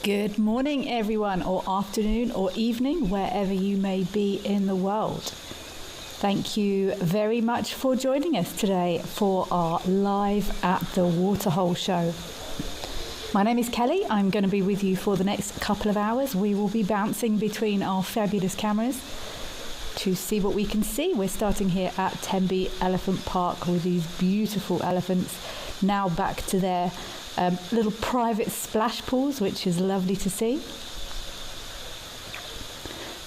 Good morning, everyone, or afternoon or evening, wherever you may be in the world. Thank you very much for joining us today for our live at the Waterhole show. My name is Kelly. I'm going to be with you for the next couple of hours. We will be bouncing between our fabulous cameras to see what we can see. We're starting here at Tenby Elephant Park with these beautiful elephants, now back to their little private splash pools, which is lovely to see.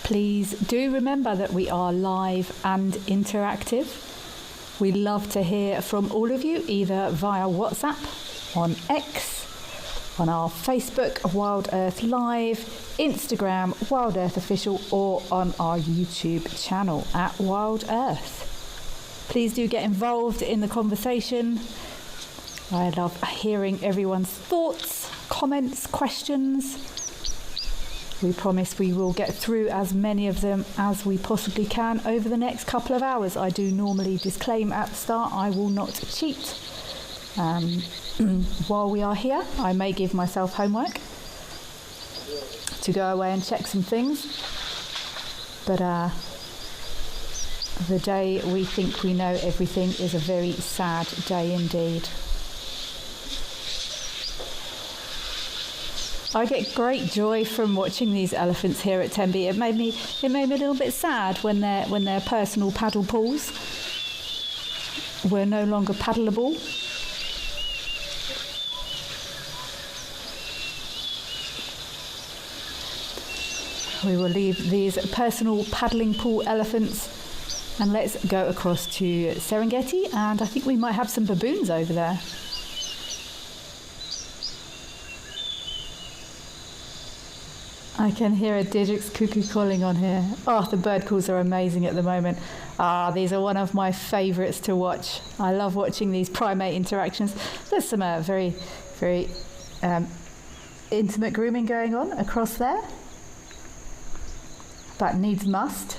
Please do remember that we are live and interactive. We love to hear from all of you, either via WhatsApp, on X, on our Facebook, Wild Earth Live, Instagram, Wild Earth Official, or on our YouTube channel at Wild Earth. Please do get involved in the conversation. I love hearing everyone's thoughts, comments, questions. We promise we will get through as many of them as we possibly can over the next couple of hours. I do normally disclaim at the start, I will not cheat. While we are here, I may give myself homework to go away and check some things. But the day we think we know everything is a very sad day indeed. I get great joy from watching these elephants here at Tenby. It made me a little bit sad when their personal paddle pools were no longer paddleable. We will leave these personal paddling pool elephants and let's go across to Serengeti, and I think we might have some baboons over there. I can hear a Didrik's cuckoo calling on here. Oh, the bird calls are amazing at the moment. These are one of my favourites to watch. I love watching these primate interactions. There's some very, very intimate grooming going on across there. That needs must.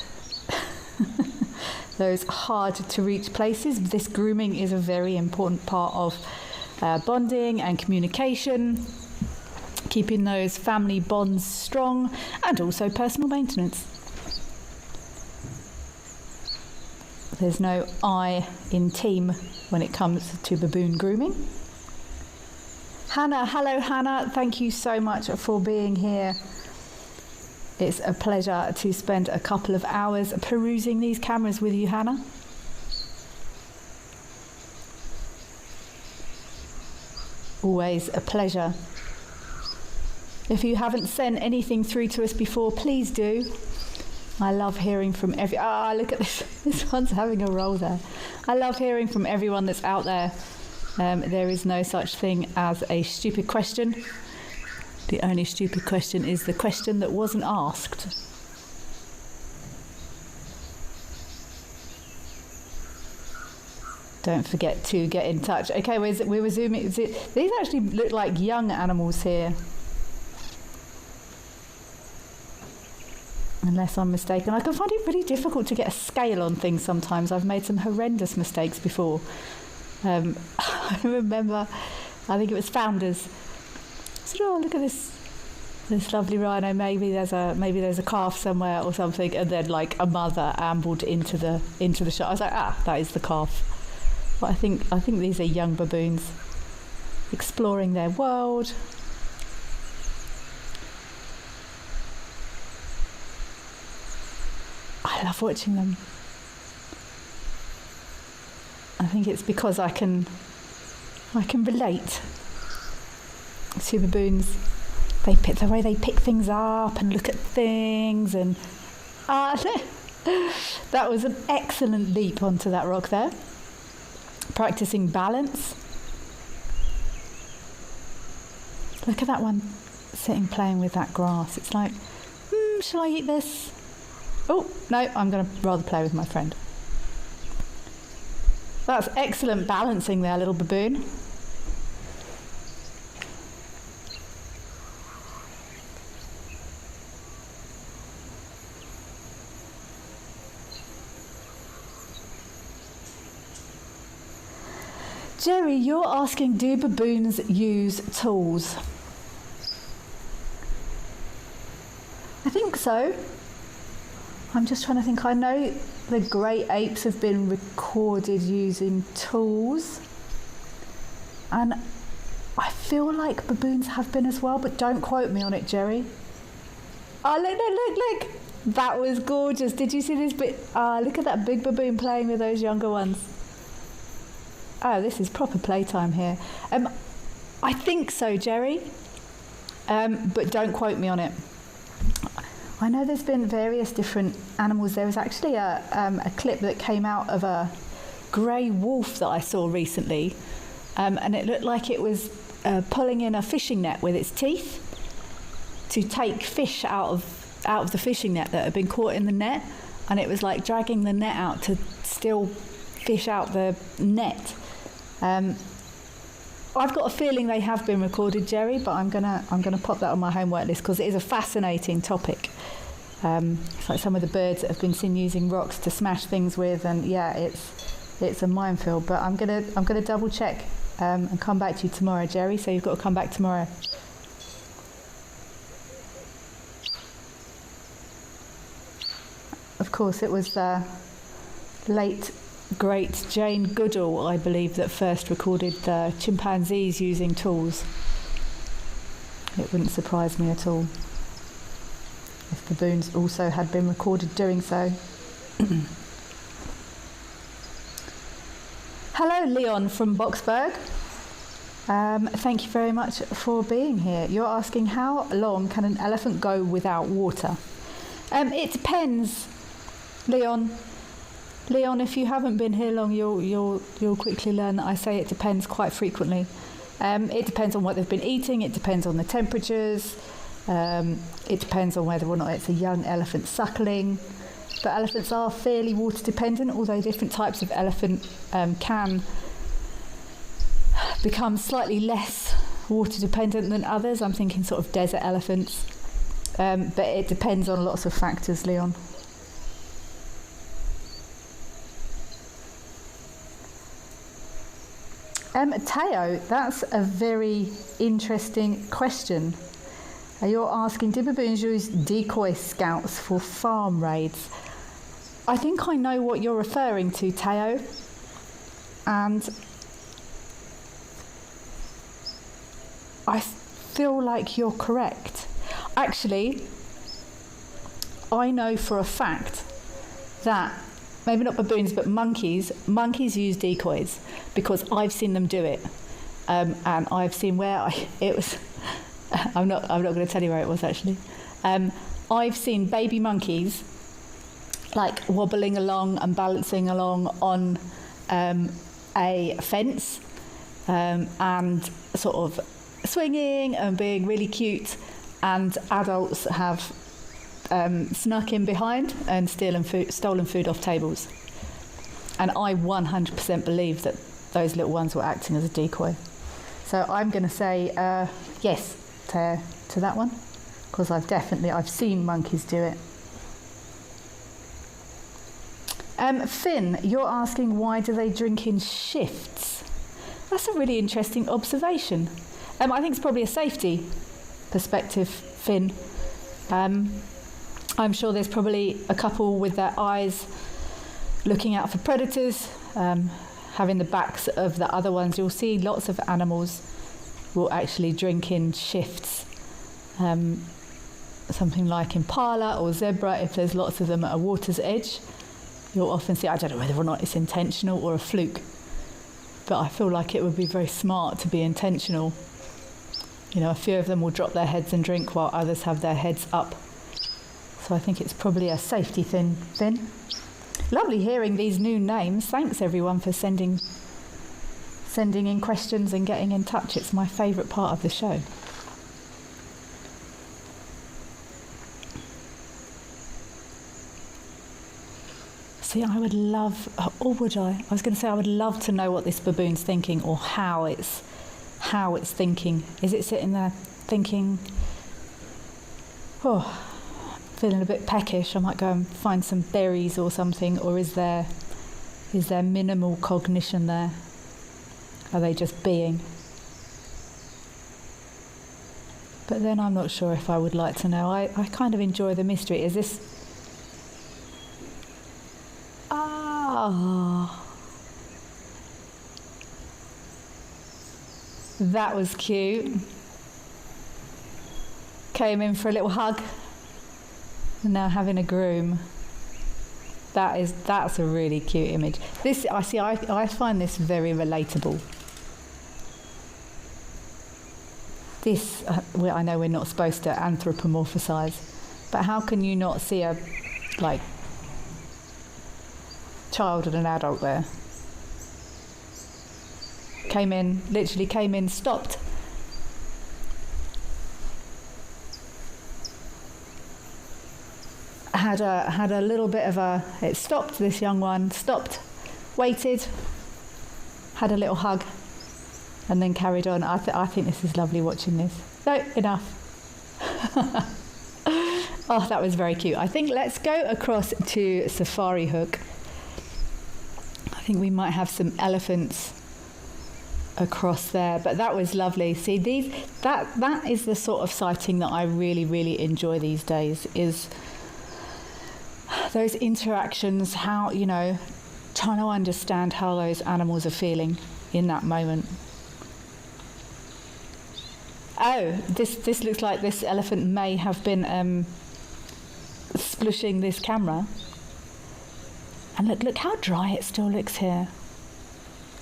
Those hard to reach places. This grooming is a very important part of bonding and communication, keeping those family bonds strong, and also personal maintenance. There's no I in team when it comes to baboon grooming. Hannah, hello Hannah, thank you so much for being here. It's a pleasure to spend a couple of hours perusing these cameras with you, Hannah. Always a pleasure. If you haven't sent anything through to us before, please do. I love hearing from look at this. This one's having a roll there. I love hearing from everyone that's out there. There is no such thing as a stupid question. The only stupid question is the question that wasn't asked. Don't forget to get in touch. Okay, we were zooming. These actually look like young animals here. Unless I'm mistaken. I can find it really difficult to get a scale on things sometimes. I've made some horrendous mistakes before. I remember, I think it was Founders. I said, oh, look at this lovely rhino. Maybe there's a calf somewhere or something. And then like a mother ambled into the shot. I was like, that is the calf. But I think these are young baboons exploring their world. I love watching them. I think it's because I can relate to baboons. The way they pick things up and look at things, and that was an excellent leap onto that rock there. Practicing balance. Look at that one sitting playing with that grass. It's like, shall I eat this? Oh, no, I'm going to rather play with my friend. That's excellent balancing there, little baboon. Jerry, you're asking, do baboons use tools? I think so. I'm just trying to think. I know the great apes have been recorded using tools, and I feel like baboons have been as well, but don't quote me on it, Jerry. Oh, look. That was gorgeous. Did you see this bit? Look at that big baboon playing with those younger ones. Oh, this is proper playtime here. I think so, Jerry, but don't quote me on it. I know there's been various different animals. There was actually a clip that came out of a grey wolf that I saw recently, and it looked like it was pulling in a fishing net with its teeth to take fish out of the fishing net that had been caught in the net, and it was like dragging the net out to still fish out the net. I've got a feeling they have been recorded, Jerry, but I'm gonna pop that on my homework list because it is a fascinating topic. It's like some of the birds that have been seen using rocks to smash things with, and yeah, it's a minefield. But I'm gonna double check and come back to you tomorrow, Jerry. So you've got to come back tomorrow. Of course, it was late great Jane Goodall, I believe, that first recorded chimpanzees using tools. It wouldn't surprise me at all if baboons also had been recorded doing so. Hello, Leon from Boxburg. Thank you very much for being here. You're asking, how long can an elephant go without water? It depends, Leon. Leon, if you haven't been here long, you'll quickly learn that I say it depends quite frequently. It depends on what they've been eating. It depends on the temperatures. It depends on whether or not it's a young elephant suckling. But elephants are fairly water dependent, although different types of elephant can become slightly less water dependent than others. I'm thinking sort of desert elephants. But it depends on lots of factors, Leon. Teo, that's a very interesting question. You're asking, do baboons use decoy scouts for farm raids? I think I know what you're referring to, Teo. And I feel like you're correct. Actually, I know for a fact that maybe not baboons, but monkeys use decoys because I've seen them do it, and I've seen where it was. I'm not going to tell you where it was actually. I've seen baby monkeys like wobbling along and balancing along on a fence and sort of swinging and being really cute, and adults have snuck in behind and stolen food off tables. And I 100% believe that those little ones were acting as a decoy. So I'm going to say yes to that one, because I've seen monkeys do it. Finn, you're asking, why do they drink in shifts? That's a really interesting observation. I think it's probably a safety perspective, Finn. I'm sure there's probably a couple with their eyes looking out for predators, having the backs of the other ones. You'll see lots of animals will actually drink in shifts. Something like impala or zebra, if there's lots of them at a water's edge, you'll often see, I don't know whether or not it's intentional or a fluke, but I feel like it would be very smart to be intentional. You know, a few of them will drop their heads and drink while others have their heads up. So I think it's probably a safety thing, Finn. Lovely hearing these new names. Thanks everyone for sending in questions and getting in touch. It's my favourite part of the show. See, I would love, or would I? I was going to say I would love to know what this baboon's thinking, or how it's thinking. Is it sitting there thinking, oh, feeling a bit peckish, I might go and find some berries or something, or is there minimal cognition there? Are they just being? But then I'm not sure if I would like to know. I kind of enjoy the mystery. Is this... Ah... That was cute. Came in for a little hug. And now having a groom. That's a really cute image. This, I find this very relatable. This, well, I know we're not supposed to anthropomorphisize, but how can you not see a, like, child and an adult there? Literally came in, stopped. Had a little bit of it stopped, this young one, stopped, waited, had a little hug, and then carried on. I think this is lovely watching this. No, enough. Oh, that was very cute. I think let's go across to Safari Hook. I think we might have some elephants across there, but that was lovely. See, that is the sort of sighting that I really, really enjoy these days, is those interactions, how, you know, trying to understand how those animals are feeling in that moment. Oh, this looks like this elephant may have been splushing this camera. And look how dry it still looks here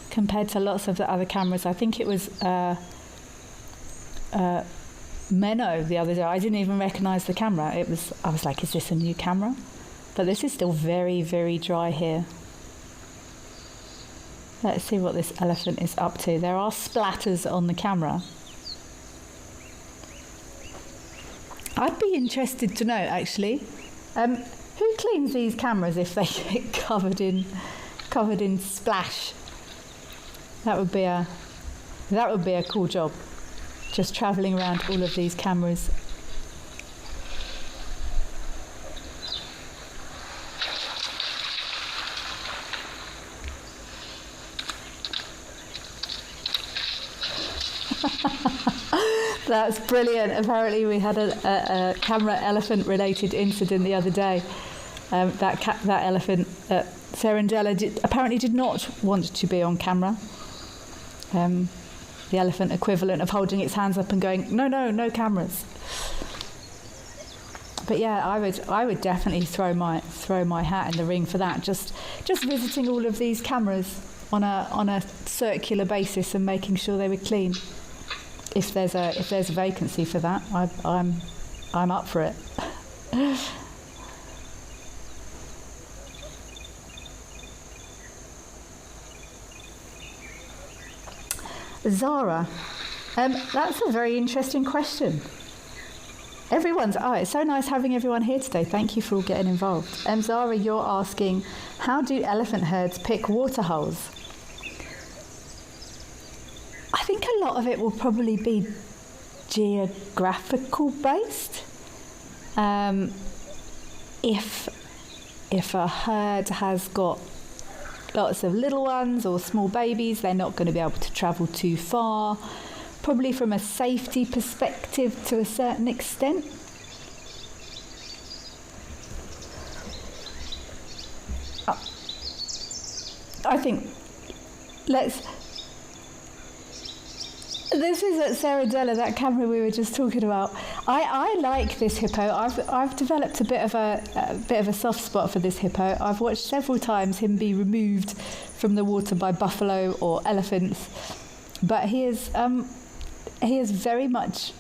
compared to lots of the other cameras. I think it was Menno the other day. I didn't even recognise the camera. I was like, is this a new camera? But this is still very, very dry here. Let's see what this elephant is up to. There are splatters on the camera. I'd be interested to know, actually, who cleans these cameras if they get covered in splash? That would be a cool job. Just travelling around all of these cameras. That's brilliant. Apparently we had a camera elephant related incident the other day. That elephant, Serendella, apparently did not want to be on camera. The elephant equivalent of holding its hands up and going, no cameras. But yeah, I would definitely throw my hat in the ring for that. Just visiting all of these cameras on a circular basis and making sure they were clean. If there's a vacancy for that, I'm up for it. Zara, that's a very interesting question. It's so nice having everyone here today. Thank you for all getting involved. Zara, you're asking, how do elephant herds pick waterholes? I think a lot of it will probably be geographical based. If a herd has got lots of little ones or small babies, they're not going to be able to travel too far. Probably from a safety perspective to a certain extent. I think this is at Serendella, that camera we were just talking about. I like this hippo. I've developed a bit of a soft spot for this hippo. I've watched several times him be removed from the water by buffalo or elephants, but he is very much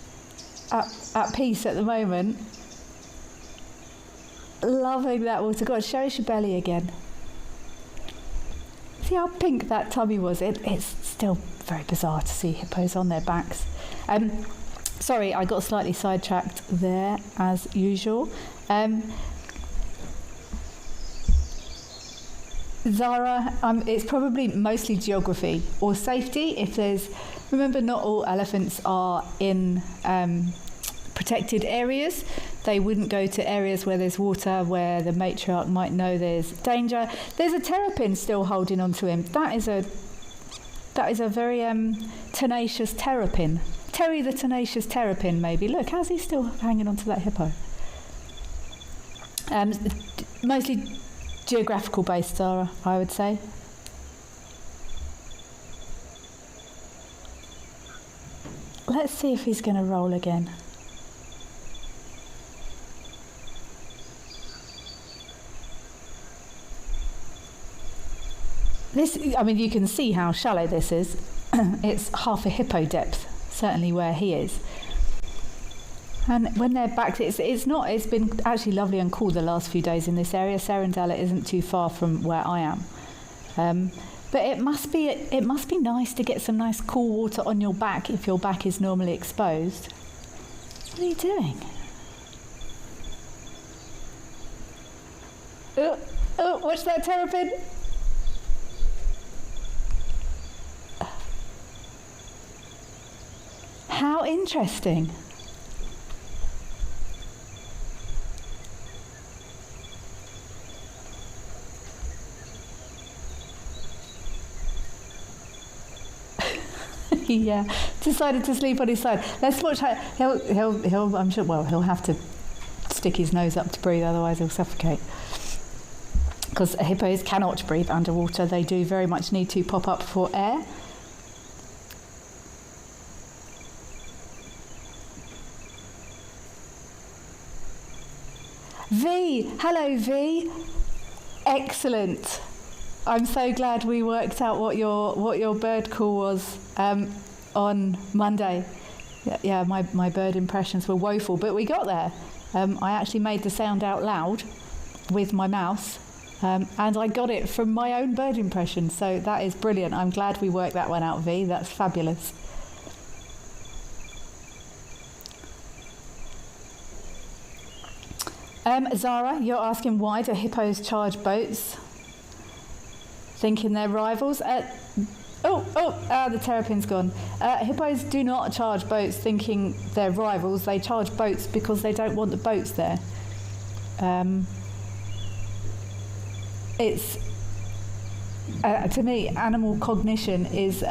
at peace at the moment. Loving that water. God, show us your belly again. See how pink that tummy was? It's still very bizarre to see hippos on their backs. Sorry, I got slightly sidetracked there, as usual. Zara, it's probably mostly geography or safety. Remember, not all elephants are in protected areas. They wouldn't go to areas where there's water, where the matriarch might know there's danger. There's a terrapin still holding on to him. That is a very tenacious terrapin. Terry the Tenacious Terrapin, maybe. Look, how's he still hanging onto that hippo? Mostly geographical based, Zara, I would say. Let's see if he's going to roll again. This, I mean, you can see how shallow this is. It's half a hippo depth, certainly where he is. And when they're back, it's been actually lovely and cool the last few days in this area. Serendella isn't too far from where I am. But it must be nice to get some nice cool water on your back if your back is normally exposed. What are you doing? Oh, watch that terrapin. How interesting. He decided to sleep on his side. Let's watch how he'll I'm sure, well, he'll have to stick his nose up to breathe, otherwise he'll suffocate. Because hippos cannot breathe underwater. They do very much need to pop up for air. V, hello V. Excellent. I'm so glad we worked out what your bird call was on Monday. Yeah, my bird impressions were woeful, but we got there. I actually made the sound out loud with my mouse, and I got it from my own bird impression. So that is brilliant. I'm glad we worked that one out, V. That's fabulous. Zara, you're asking why do hippos charge boats? Thinking they're rivals? The terrapin's gone. Hippos do not charge boats thinking they're rivals. They charge boats because they don't want the boats there. It's to me, animal cognition is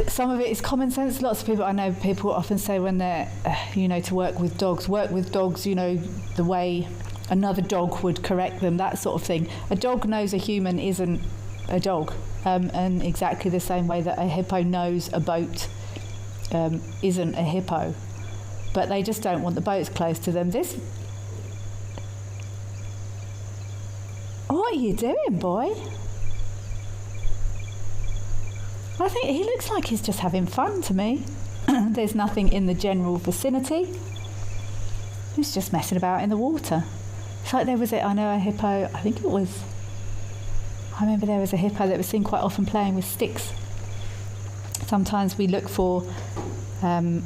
some of it is common sense. Lots of people, I know people often say when they're, to work with dogs, the way another dog would correct them, that sort of thing. A dog knows a human isn't a dog, and exactly the same way that a hippo knows a boat isn't a hippo. But they just don't want the boats close to them. What are you doing, boy? I think he looks like he's just having fun to me. There's nothing in the general vicinity. He's just messing about in the water. It's like there was a hippo, I remember there was a hippo that was seen quite often playing with sticks. Sometimes we look for far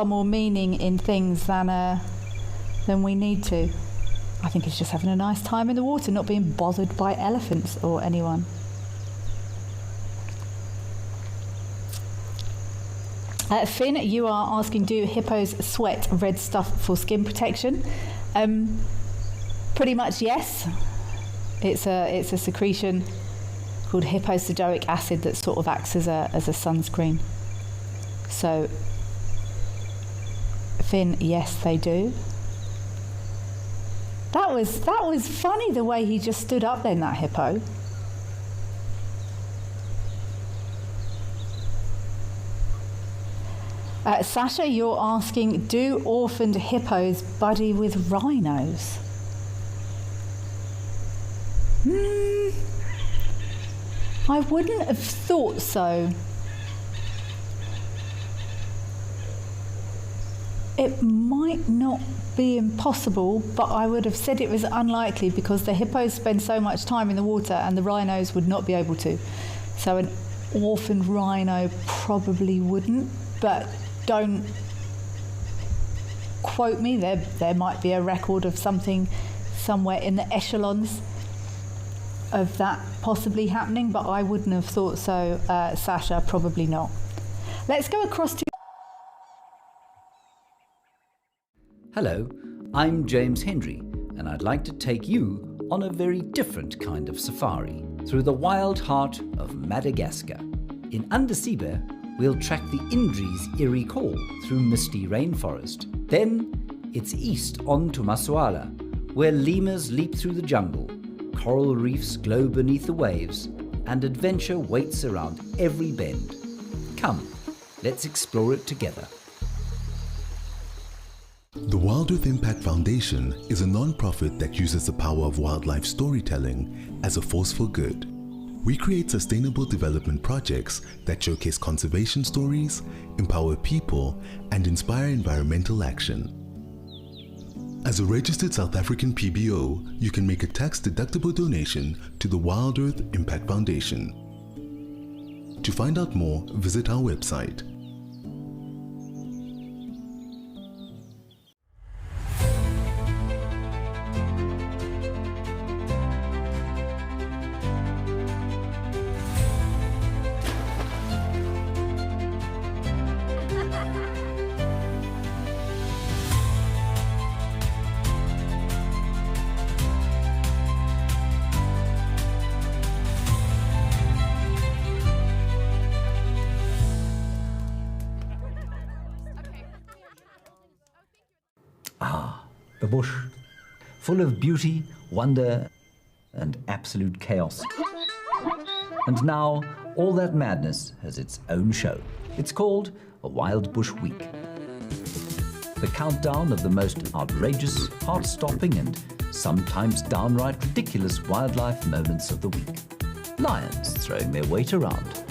more meaning in things than we need to. I think he's just having a nice time in the water, not being bothered by elephants or anyone. Finn, you are asking, do hippos sweat red stuff for skin protection? Pretty much yes. It's a secretion called hipposudoric acid that sort of acts as a sunscreen. So, Finn, yes, they do. That was funny the way he just stood up then, that hippo. Sasha, you're asking, do orphaned hippos buddy with rhinos? I wouldn't have thought so. It might not be impossible, but I would have said it was unlikely because the hippos spend so much time in the water and the rhinos would not be able to. So an orphaned rhino probably wouldn't, but don't quote me. There might be a record of something somewhere in the echelons of that possibly happening, but I wouldn't have thought so. Sasha, probably not. Let's go across to... Hello, I'm James Hendry, and I'd like to take you on a very different kind of safari through the wild heart of Madagascar. In Undersea, we'll track the Indri's eerie call through misty rainforest. Then it's east on to Masuala, where lemurs leap through the jungle, coral reefs glow beneath the waves, and adventure waits around every bend. Come, let's explore it together. The Wild Earth Impact Foundation is a non-profit that uses the power of wildlife storytelling as a force for good. We create sustainable development projects that showcase conservation stories, empower people, and inspire environmental action. As a registered South African PBO, you can make a tax-deductible donation to the Wild Earth Impact Foundation. To find out more, visit our website. The bush, full of beauty, wonder, and absolute chaos. And now, all that madness has its own show. It's called a Wild Bush Week. The countdown of the most outrageous, heart-stopping, and sometimes downright ridiculous wildlife moments of the week. Lions throwing their weight around.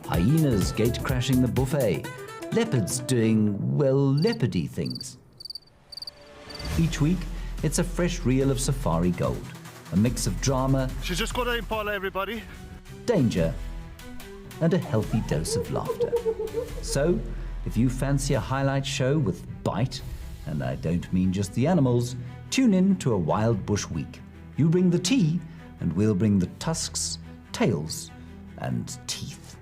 Hyenas gate-crashing the buffet. Leopards doing, well, leopardy things. Each week, it's a fresh reel of safari gold, a mix of drama, She's just got an impala, everybody. danger, and a healthy dose of laughter. So, if you fancy a highlight show with bite, and I don't mean just the animals, tune in to a Wild Bush Week. You bring the tea, and we'll bring the tusks, tails, and teeth.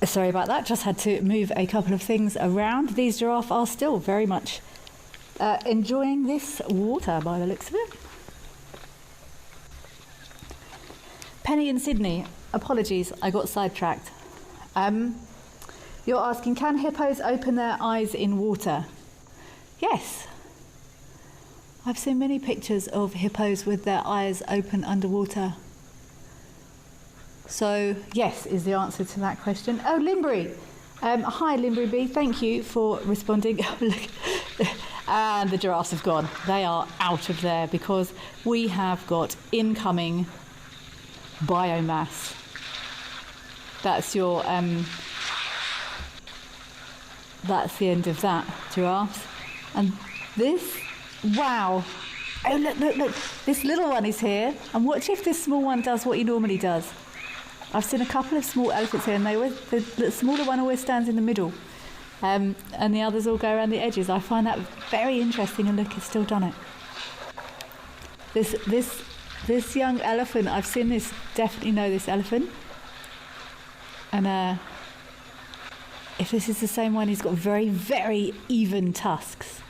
Sorry about that, just had to move a couple of things around. These giraffe are still very much enjoying this water by the looks of it. Penny in Sydney, apologies, I got sidetracked. You're asking, can hippos open their eyes in water? Yes. I've seen many pictures of hippos with their eyes open underwater. So, yes, is the answer to that question. Oh, Limbury. Hi, Limbury B. Thank you for responding. Look. And the giraffes have gone. They are out of there because we have got incoming biomass. That's your... that's the end of that, giraffes. And this... Wow. Oh, look. This little one is here. And watch if this small one does what he normally does. I've seen a couple of small elephants here, and the smaller one always stands in the middle, and the others all go around the edges. I find that very interesting, and look, it's still done it. This young elephant, I've seen this, definitely know this elephant, and if this is the same one, he's got very, very even tusks.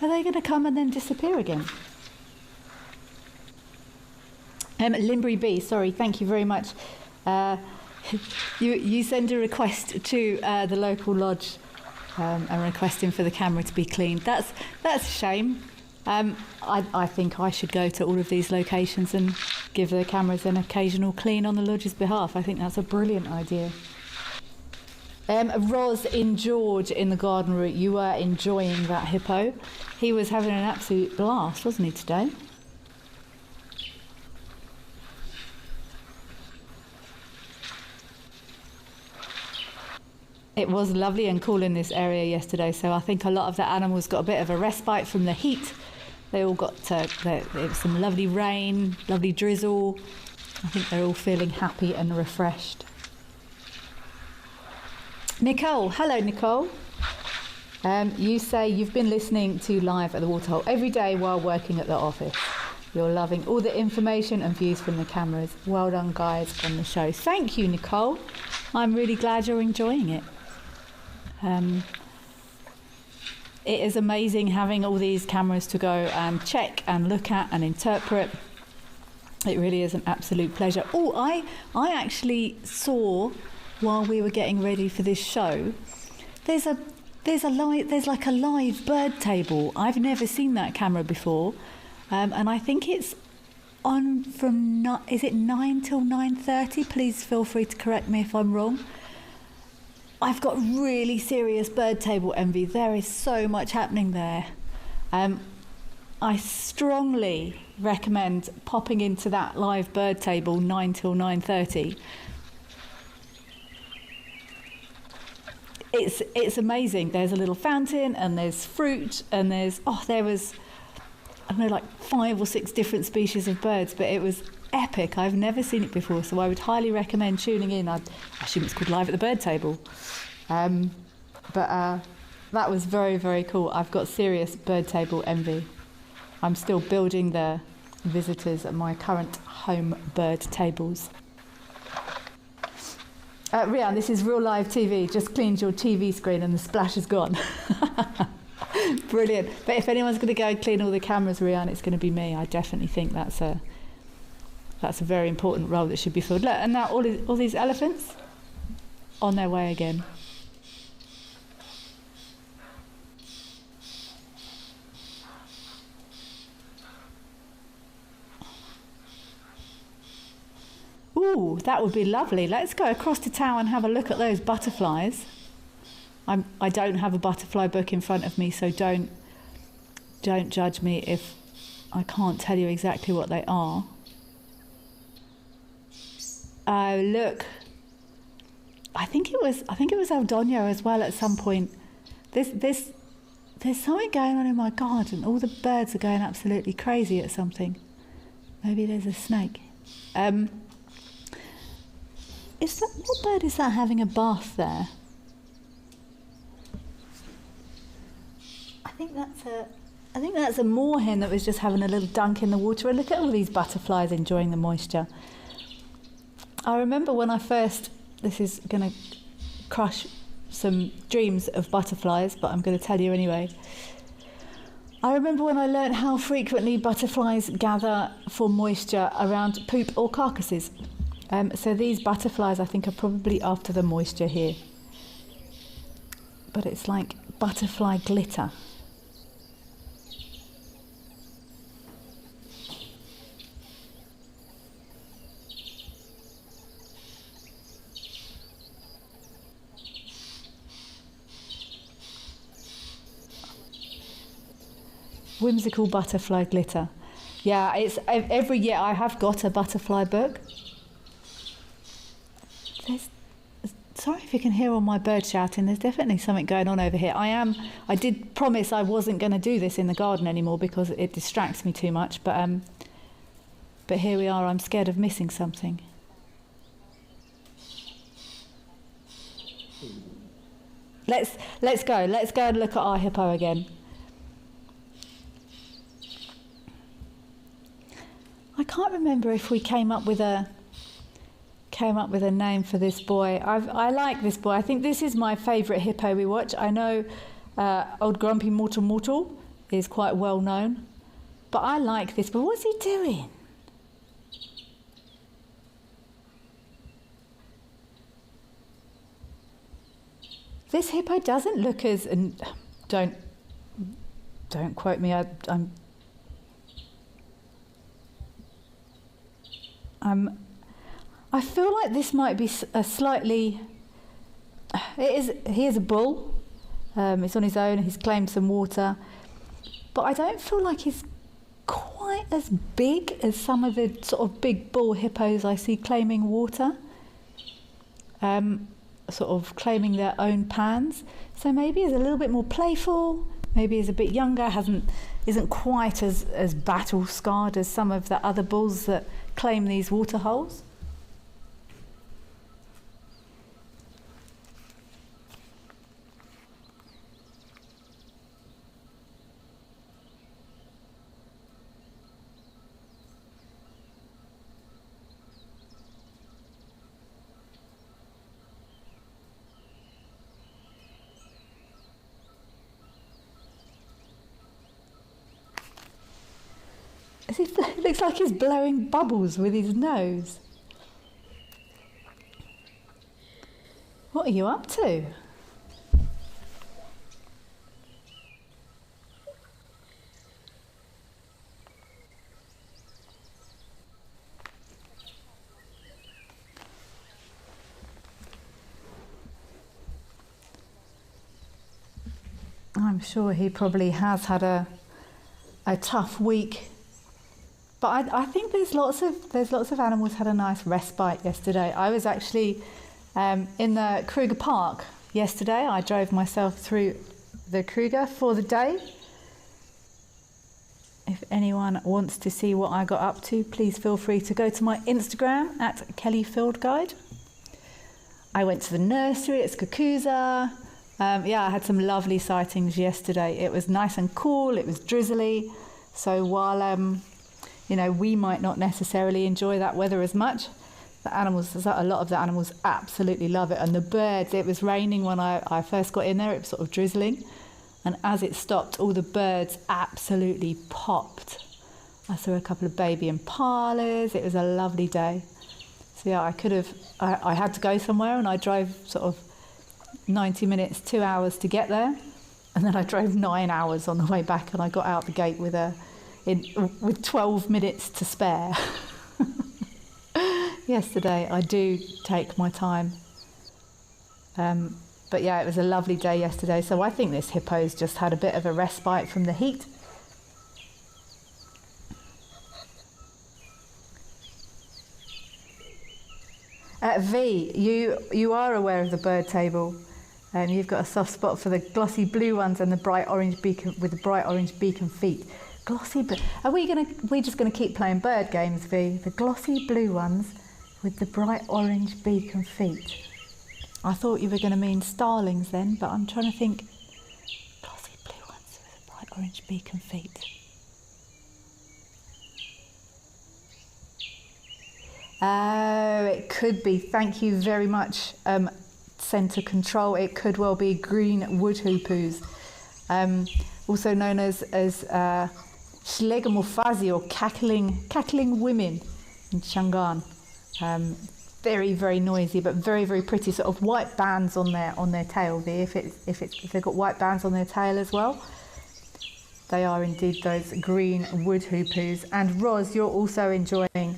Are they going to come and then disappear again? Limbury B, sorry, thank you very much. You send a request to the local lodge and requesting for the camera to be cleaned. That's a shame. I think I should go to all of these locations and give the cameras an occasional clean on the lodge's behalf. I think that's a brilliant idea. Roz in George in the garden route, you were enjoying that hippo. He was having an absolute blast, wasn't he, today? It was lovely and cool in this area yesterday, so I think a lot of the animals got a bit of a respite from the heat. They all got there was some lovely rain, lovely drizzle. I think they're all feeling happy and refreshed. Nicole, hello Nicole. You say you've been listening to Live at the Waterhole every day while working at the office. You're loving all the information and views from the cameras. Well done, guys, on the show. Thank you, Nicole. I'm really glad you're enjoying it. It is amazing having all these cameras to go and check and look at and interpret. It really is an absolute pleasure. Oh, I actually saw while we were getting ready for this show, there's like a live bird table. I've never seen that camera before, and I think it's on from is it 9 till 9:30? Please feel free to correct me if I'm wrong. I've got really serious bird table envy. There is so much happening there. I strongly recommend popping into that live bird table 9 till 9:30. It's amazing. There's a little fountain and there's fruit and there was I don't know, like 5 or 6 different species of birds, but it was epic. I've never seen it before, so I would highly recommend tuning in. I assume it's called Live at the Bird Table. But that was very, very cool. I've got serious bird table envy. I'm still building the visitors at my current home bird tables. Rian, this is real live TV. Just cleaned your TV screen and the splash is gone. Brilliant. But if anyone's going to go and clean all the cameras, Rian, it's going to be me. I definitely think that's a very important role that should be filled. Look, and now all these elephants on their way again. Ooh, that would be lovely. Let's go across to town and have a look at those butterflies. I don't have a butterfly book in front of me, so don't judge me if I can't tell you exactly what they are. Oh, look. I think it was El Doño as well at some point. There's something going on in my garden. All the birds are going absolutely crazy at something. Maybe there's a snake. What bird is that having a bath there? I think that's a moorhen that was just having a little dunk in the water. And look at all these butterflies enjoying the moisture. I remember when I first, this is going to crush some dreams of butterflies, but I'm going to tell you anyway. I remember when I learned how frequently butterflies gather for moisture around poop or carcasses. So these butterflies, I think, are probably after the moisture here. But it's like butterfly glitter. Whimsical butterfly glitter. Yeah, it's every year I have got a butterfly book. Sorry if you can hear all my birds shouting. There's definitely something going on over here. I did promise I wasn't going to do this in the garden anymore because it distracts me too much. But here we are. I'm scared of missing something. Let's go. Let's go and look at our hippo again. I can't remember if we came up with a name for this boy. I like this boy. I think this is my favourite hippo we watch. I know old Grumpy Mortal is quite well known, but I like this boy. What's he doing? This hippo doesn't look as, and don't quote me. I feel like this might be a slightly. He is a bull. He's on his own. He's claimed some water, but I don't feel like he's quite as big as some of the sort of big bull hippos I see claiming water. Sort of claiming their own pans. So maybe he's a little bit more playful. Maybe he's a bit younger. Isn't quite as battle scarred as some of the other bulls that claim these waterholes. It looks like he's blowing bubbles with his nose. What are you up to? I'm sure he probably has had a tough week. But I think there's lots of animals had a nice respite yesterday. I was actually in the Kruger Park yesterday. I drove myself through the Kruger for the day. If anyone wants to see what I got up to, please feel free to go to my Instagram at Kelly Field Guide. I went to the nursery at Skakusa. I had some lovely sightings yesterday. It was nice and cool. It was drizzly. So while we might not necessarily enjoy that weather as much, a lot of the animals absolutely love it. And the birds, it was raining when I first got in there, it was sort of drizzling. And as it stopped, all the birds absolutely popped. I saw a couple of baby impalas. It was a lovely day. So yeah, I had to go somewhere and I drove sort of 90 minutes, 2 hours to get there. And then I drove 9 hours on the way back and I got out the gate with 12 minutes to spare. Yesterday, I do take my time. But yeah, it was a lovely day yesterday. So I think this hippo's just had a bit of a respite from the heat. V, you are aware of the bird table. You've got a soft spot for the glossy blue ones and the bright orange beak with the bright orange beak and feet. Glossy blue. We're just gonna keep playing bird games, V. The glossy blue ones with the bright orange beak and feet. I thought you were gonna mean starlings then, but I'm trying to think. Glossy blue ones with the bright orange beak and feet. Oh, it could be. Thank you very much, Centre Control. It could well be green woodhoopers, also known as Schlegelmorphazi, or cackling women in Shangaan. Very, very noisy, but very, very pretty. Sort of white bands on their tail. If they've got white bands on their tail as well, they are indeed those green woodhoopers. And Roz, you're also enjoying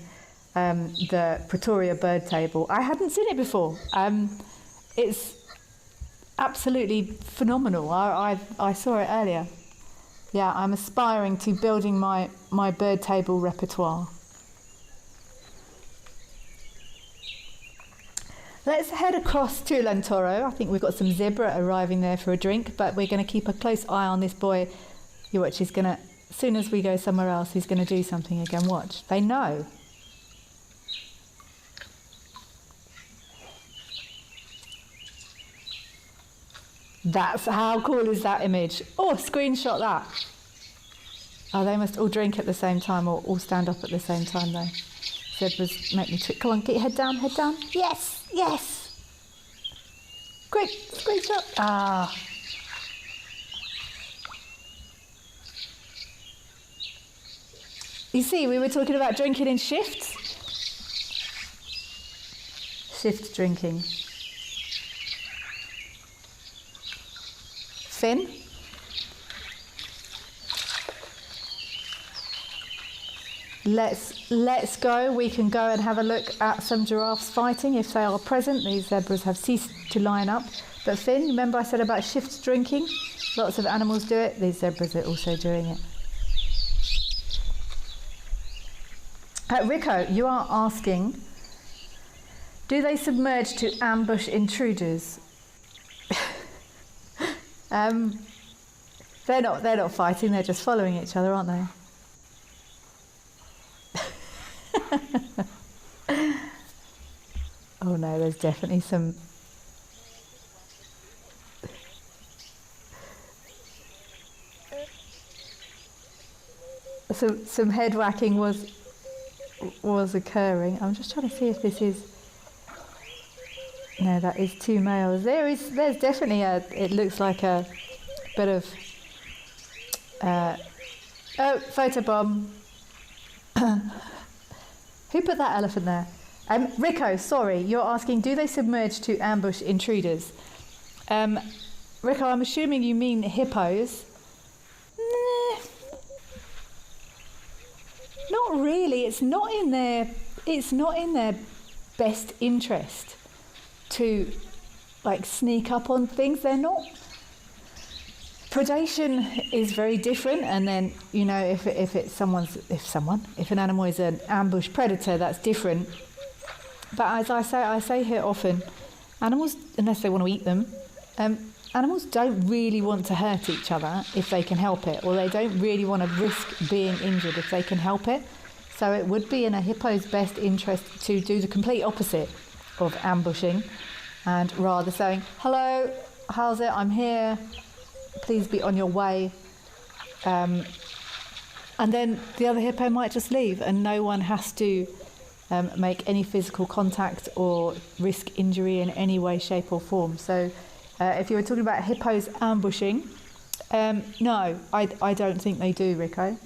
the Pretoria bird table. I hadn't seen it before. It's absolutely phenomenal. I saw it earlier. Yeah, I'm aspiring to building my bird table repertoire. Let's head across to Lantoro. I think we've got some zebra arriving there for a drink, but we're going to keep a close eye on this boy. You watch, he's going to, as soon as we go somewhere else, he's going to do something again. Watch. They know. That's, how cool is that image? Oh, screenshot that. Oh, they must all drink at the same time, or all stand up at the same time though. Zebras make me trick. Come on, get your head down, head down. Yes, yes. Quick, screenshot. Ah. You see, we were talking about drinking in shifts. Shift drinking. Finn? Let's go. We can go and have a look at some giraffes fighting if they are present. These zebras have ceased to line up. But Finn, remember I said about shift drinking? Lots of animals do it. These zebras are also doing it. Rico, you are asking, do they submerge to ambush intruders? They're not fighting. They're just following each other, aren't they? Oh no, there's definitely some head whacking was occurring. I'm just trying to see if this is. No, that is two males. There's definitely it looks like a bit of oh, photobomb. Who put that elephant there? Rico, sorry, you're asking, do they submerge to ambush intruders? Rico, I'm assuming you mean hippos. Nah, not really. It's not in their best interest to like sneak up on things. They're not. Predation is very different, and then if an animal is an ambush predator, that's different. But as I say here often, animals, unless they want to eat them, animals don't really want to hurt each other if they can help it, or they don't really want to risk being injured if they can help it. So it would be in a hippo's best interest to do the complete opposite of ambushing, and rather saying, hello, how's it, I'm here, please be on your way. And then the other hippo might just leave, and no one has to make any physical contact or risk injury in any way, shape or form. So if you were talking about hippos ambushing, no, I don't think they do, Rico.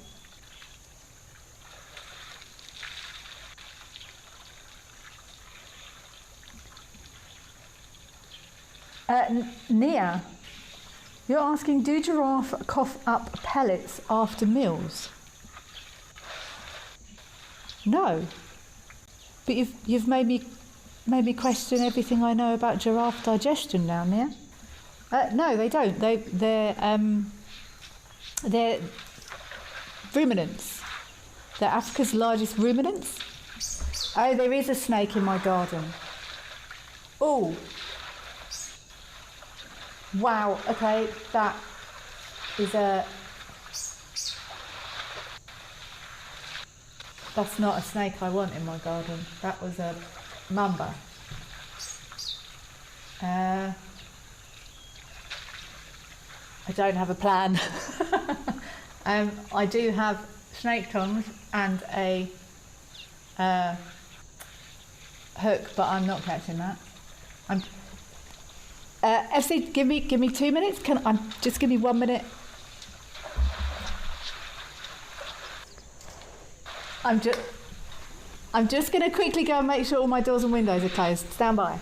Nia, you're asking, do giraffe cough up pellets after meals? No. But you've made me question everything I know about giraffe digestion now, Nia. No, they don't. They're ruminants. They're Africa's largest ruminants. Oh, there is a snake in my garden. Oh. Wow, okay, that is that's not a snake I want in my garden. That was a mamba. I don't have a plan. I do have snake tongs and a hook, but I'm not catching that. FC, give me 2 minutes. Just give me 1 minute. I'm just going to quickly go and make sure all my doors and windows are closed. Stand by.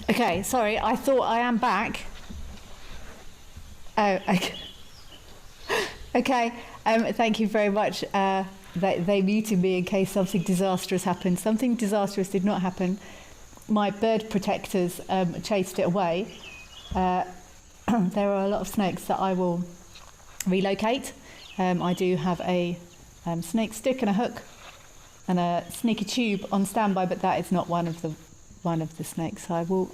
Okay, sorry, I thought I am back. Oh, okay. Okay, thank you very much. They muted me in case something disastrous happened. Something disastrous did not happen. My bird protectors chased it away. There are a lot of snakes that I will relocate. I do have a snake stick and a hook and a sneaky tube on standby, but that is not one of the snakes I will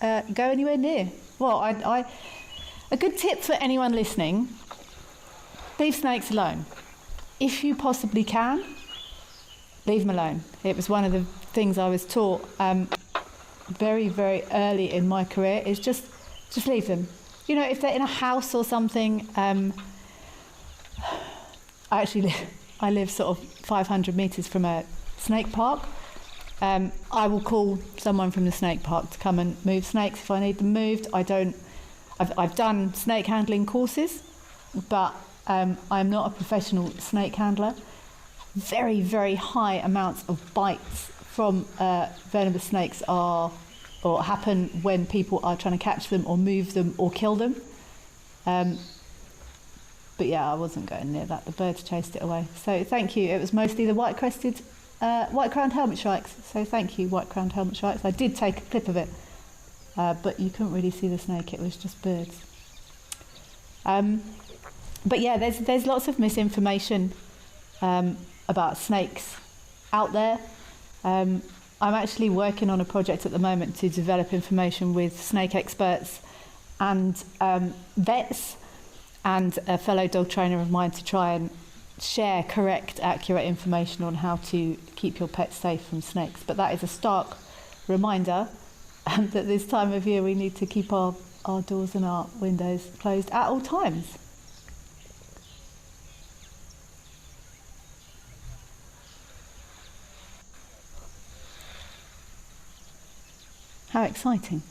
go anywhere near. Well, a good tip for anyone listening: leave snakes alone. If you possibly can, leave them alone. It was one of the things I was taught very, very early in my career, is just leave them. You know, if they're in a house or something, I live sort of 500 metres from a snake park. I will call someone from the snake park to come and move snakes if I need them moved. I've done snake handling courses, but I'm not a professional snake handler. Very, very high amounts of bites from venomous snakes happen when people are trying to catch them or move them or kill them. But yeah, I wasn't going near that. The birds chased it away. So thank you. It was mostly the white-crested, white-crowned helmet shrikes. So thank you, white-crowned helmet shrikes. I did take a clip of it, but you couldn't really see the snake. It was just birds. But yeah, there's lots of misinformation about snakes out there. I'm actually working on a project at the moment to develop information with snake experts and vets and a fellow dog trainer of mine to try and share correct, accurate information on how to keep your pet safe from snakes. But that is a stark reminder that this time of year we need to keep our doors and our windows closed at all times. How exciting.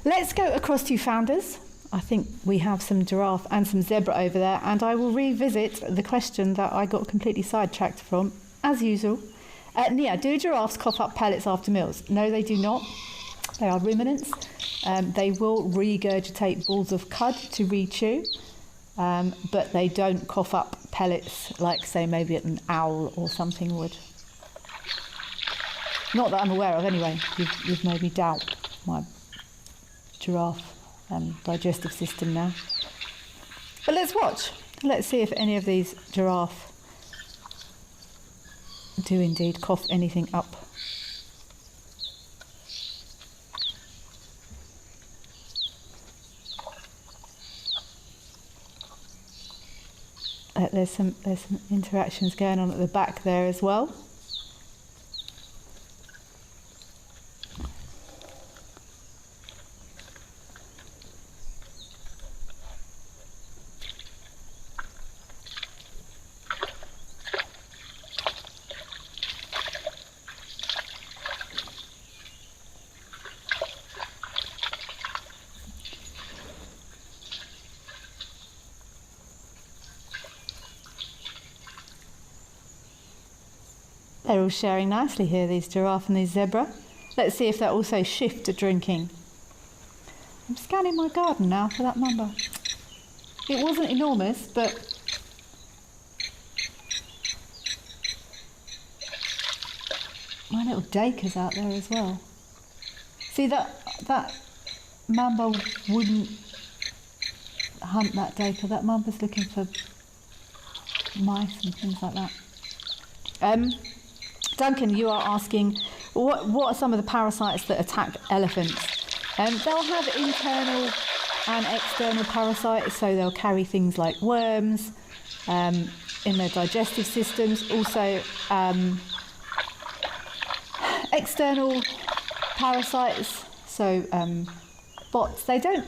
Let's go across to founders. I think we have some giraffe and some zebra over there, and I will revisit the question that I got completely sidetracked from, as usual. Nia, do giraffes cough up pellets after meals? No, they do not. They are ruminants. They will regurgitate balls of cud to re-chew, but they don't cough up pellets like, say, maybe an owl or something would. Not that I'm aware of, anyway. You've made me doubt my giraffe digestive system now. But let's watch. Let's see if any of these giraffe do indeed cough anything up. There's some interactions going on at the back there as well. They're all sharing nicely here, these giraffe and these zebra. Let's see if they're also shift to drinking. I'm scanning my garden now for that mamba. It wasn't enormous, but my little daker's out there as well. See, that mamba wouldn't hunt that daker. That mamba's looking for mice and things like that. Duncan, you are asking, what are some of the parasites that attack elephants? They'll have internal and external parasites, so they'll carry things like worms in their digestive systems. Also, external parasites, so bots. Elephants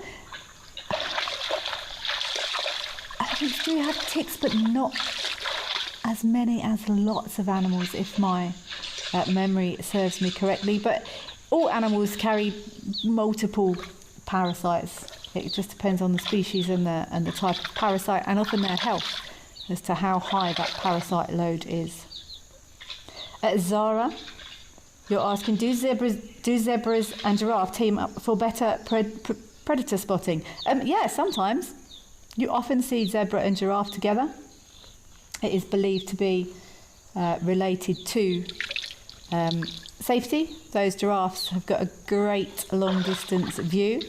do have ticks, but not as many as lots of animals, if my memory serves me correctly. But all animals carry multiple parasites. It just depends on the species and the type of parasite, and often their health, as to how high that parasite load is. Zara, You're asking, do zebras and giraffe team up for better predator spotting? Yeah, sometimes. You often see zebra and giraffe together. It is believed to be related to safety. Those giraffes have got a great long distance view.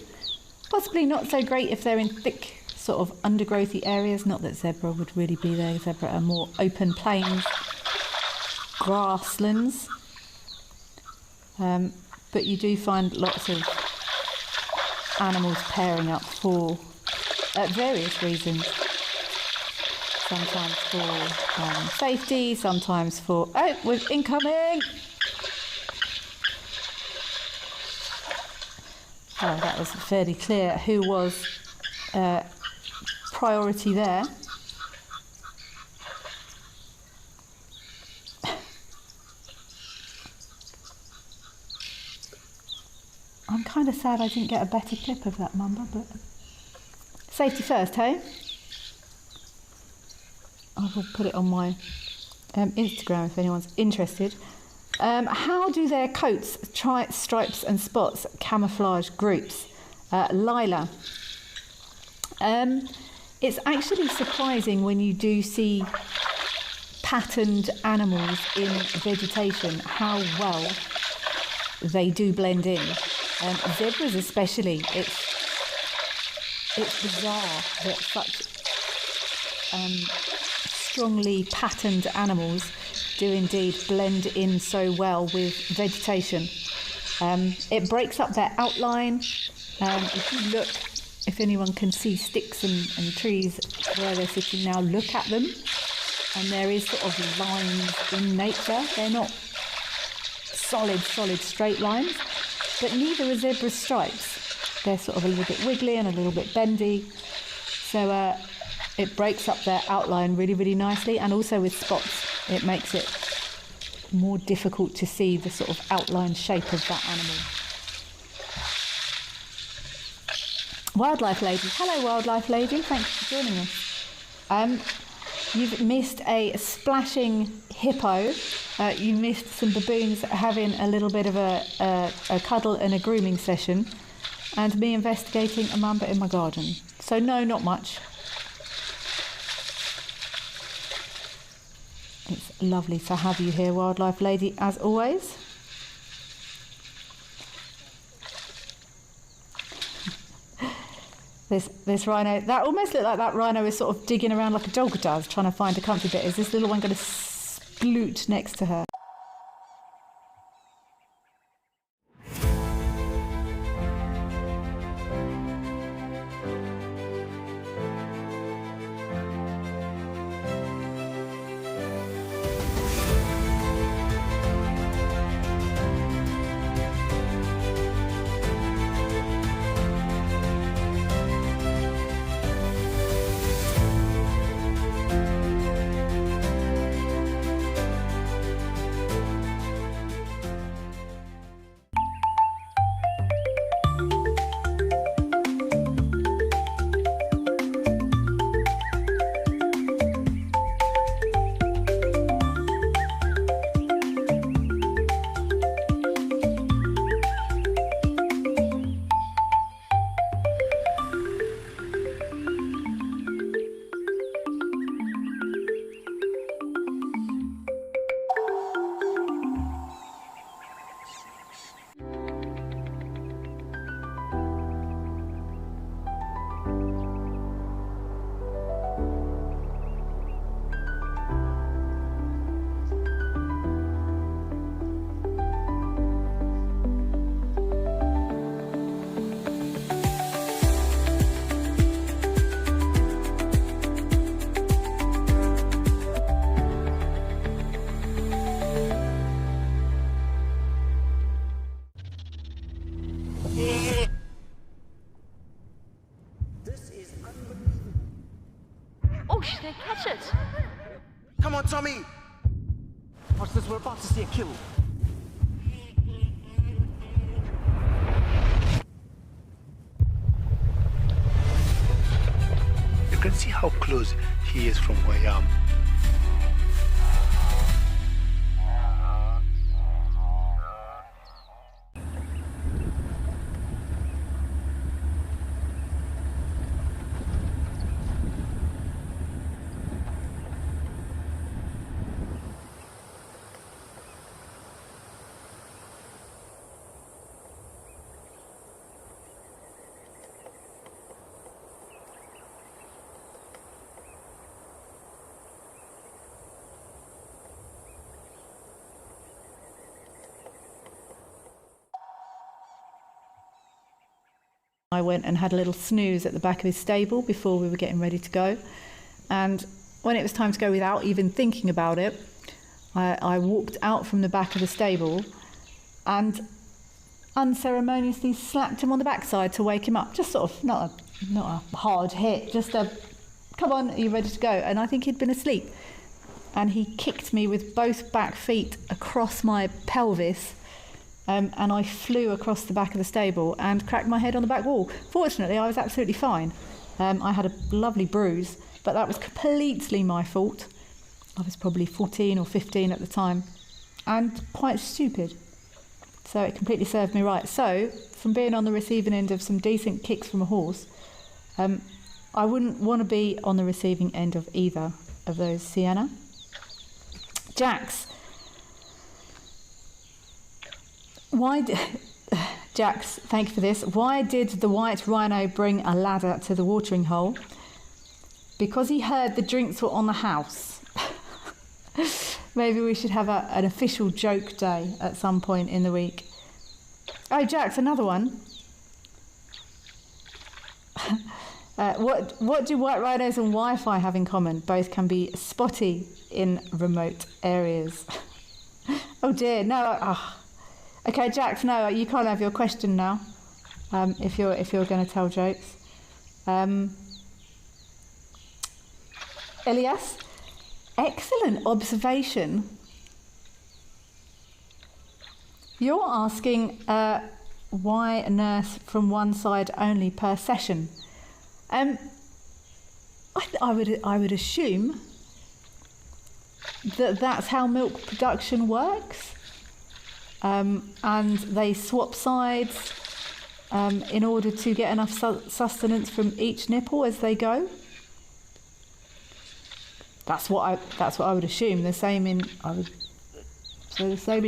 Possibly not so great if they're in thick sort of undergrowthy areas. Not that zebra would really be there. Zebra are more open plains, grasslands. But you do find lots of animals pairing up for various reasons. Sometimes for safety, sometimes for... Oh, we're incoming! Oh, that was fairly clear who was priority there. I'm kind of sad I didn't get a better clip of that, Mamba, but... Safety first, hey? I will put it on my Instagram if anyone's interested. How do their coats, stripes and spots camouflage groups? Lila. It's actually surprising when you do see patterned animals in vegetation, how well they do blend in. Zebras especially, it's bizarre that such strongly patterned animals do indeed blend in so well with vegetation. It breaks up their outline. If you look, if anyone can see sticks and trees where they're sitting now, look at them. And there is sort of lines in nature. They're not solid straight lines, but neither are zebra stripes. They're sort of a little bit wiggly and a little bit bendy. So it breaks up their outline really nicely, and also with spots it makes it more difficult to see the sort of outline shape of that animal. Wildlife Lady. Hello Wildlife Lady, thanks for joining us. You've missed a splashing hippo. You missed some baboons having a little bit of a cuddle and a grooming session, and me investigating a mamba in my garden. So no, not much. It's lovely to have you here, Wildlife Lady, as always. This rhino, that almost looked like that rhino is sort of digging around like a dog does, trying to find a comfy bit. Is this little one going to sploot next to her? Catch it! Come on, Tommy! Watch this, we're about to see a kill. You can see how close he is from where I am. I went and had a little snooze at the back of his stable before we were getting ready to go. And when it was time to go, without even thinking about it, I walked out from the back of the stable and unceremoniously slapped him on the backside to wake him up. Just sort of, not a hard hit, just a, come on, are you ready to go? And I think he'd been asleep. And he kicked me with both back feet across my pelvis, and I flew across the back of the stable and cracked my head on the back wall. Fortunately, I was absolutely fine. I had a lovely bruise, but that was completely my fault. I was probably 14 or 15 at the time, and quite stupid. So it completely served me right. So, from being on the receiving end of some decent kicks from a horse, I wouldn't want to be on the receiving end of either of those, Sienna. Jax. Jax, thank you for this. Why did the white rhino bring a ladder to the watering hole? Because he heard the drinks were on the house. Maybe we should have an official joke day at some point in the week. Oh, Jax, another one. What do white rhinos and Wi-Fi have in common? Both can be spotty in remote areas. Oh dear, no. Okay, Jax, no, you can't have your question now. If you're going to tell jokes. Elias, excellent observation. You're asking why a nurse from one side only per session. I would assume that that's how milk production works, and they swap sides in order to get enough sustenance from each nipple as they go. That's what I would assume. The same in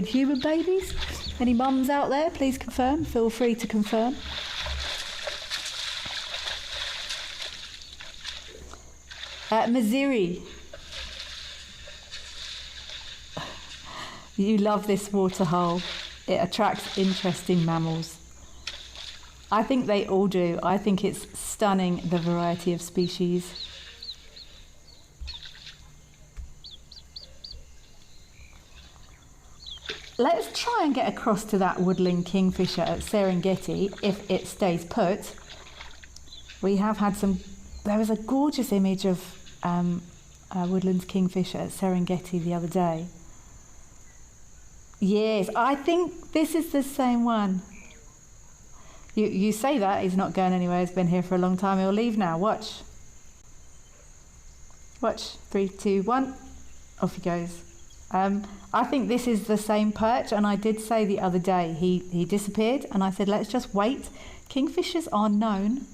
human babies. Any mums out there, please confirm. Feel free to confirm. Missouri. You love this waterhole. It attracts interesting mammals. I think they all do. I think it's stunning, the variety of species. Let's try and get across to that woodland kingfisher at Serengeti, if it stays put. We have had there was a gorgeous image of a woodland kingfisher at Serengeti the other day. Yes, I think this is the same one. You say that, he's not going anywhere, he's been here for a long time, he'll leave now, watch. Watch, 3, 2, 1, off he goes. I think this is the same perch, and I did say the other day he disappeared, and I said let's just wait. Kingfishers are known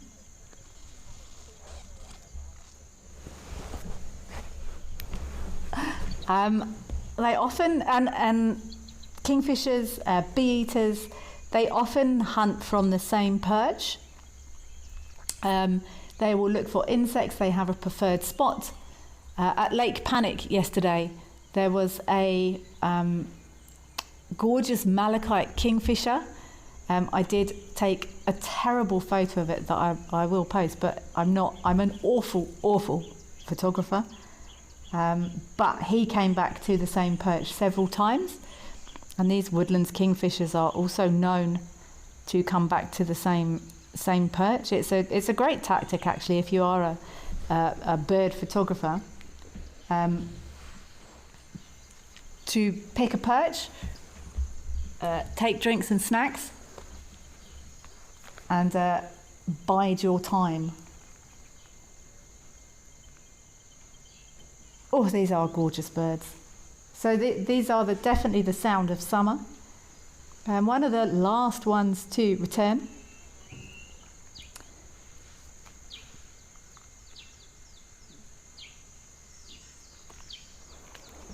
they often, and kingfishers, bee eaters, they often hunt from the same perch. They will look for insects, they have a preferred spot. At Lake Panic yesterday, there was a gorgeous malachite kingfisher. I did take a terrible photo of it that I will post, but I'm an awful photographer. But he came back to the same perch several times, and these woodlands kingfishers are also known to come back to the same perch. It's a great tactic actually if you are a bird photographer. To pick a perch, take drinks and snacks, and bide your time. Oh, these are gorgeous birds. So these are definitely the sound of summer. One of the last ones to return.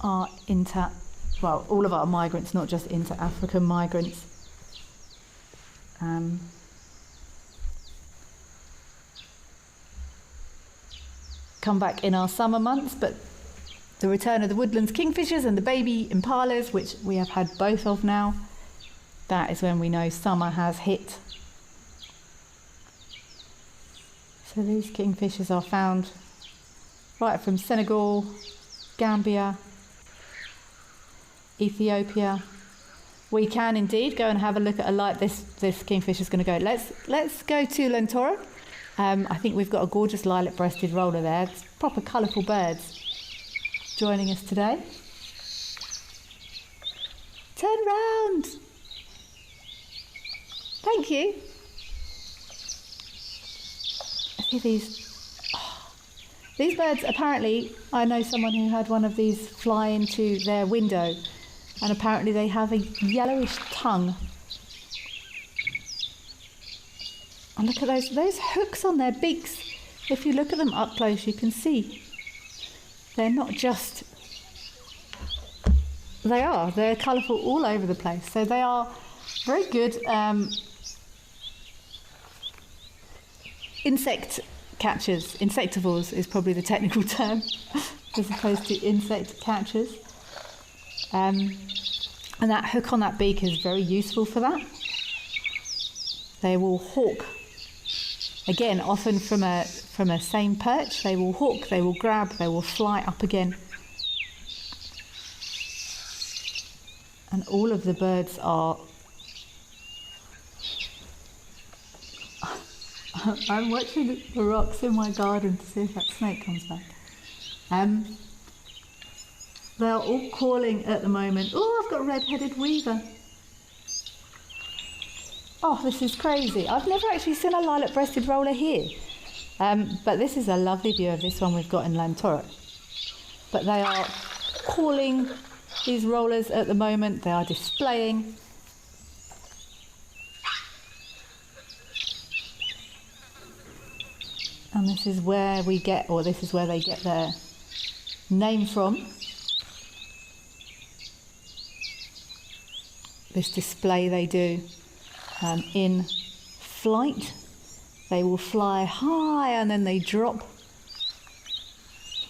Are all of our migrants, not just inter-African migrants. Come back in our summer months, but the return of the woodlands kingfishers and the baby impalas, which we have had both of now, that is when we know summer has hit. So these kingfishers are found right from Senegal, Gambia, Ethiopia. We can indeed go and have a look at a light. This kingfisher is going to go. Let's go to Lentora. I think we've got a gorgeous lilac-breasted roller there. It's proper colourful birds joining us today. Turn round. Thank you. See these birds, apparently, I know someone who had one of these fly into their window, and apparently they have a yellowish tongue. And look at those hooks on their beaks. If you look at them up close, you can see they're not just, they're colourful all over the place. So they are very good insect catchers. Insectivores is probably the technical term, as opposed to insect catchers. And that hook on that beak is very useful for that. They will hawk, again, often from a same perch. They will hawk, they will grab, they will fly up again. And all of the birds are... I'm watching the rocks in my garden to see if that snake comes back. They're all calling at the moment. Oh, I've got a red-headed weaver. Oh, this is crazy. I've never actually seen a lilac-breasted roller here. But this is a lovely view of this one we've got in Lantoro. But they are calling these rollers at the moment. They are displaying. And this is where we get, or this is where they get their name from. This display they do in flight. They will fly high and then they drop,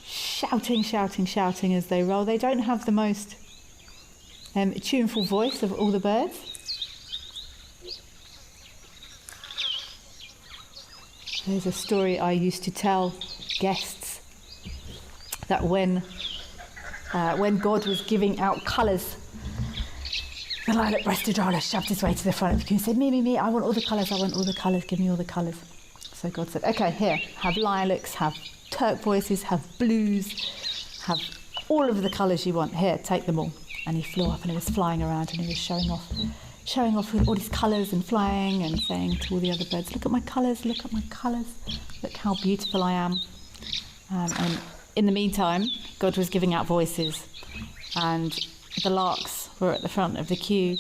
shouting, shouting, shouting as they roll. They don't have the most tuneful voice of all the birds. There's a story I used to tell guests that when God was giving out colours, the lilac-breasted roller shoved his way to the front of the queue and said, me, I want all the colours, give me all the colours. So God said, okay, here, have lilacs, have turquoises, have blues, have all of the colours you want. Here, take them all. And he flew up and he was flying around and he was showing off with all his colours and flying and saying to all the other birds, look at my colours, look how beautiful I am. And in the meantime, God was giving out voices, and the larks were at the front of the queue.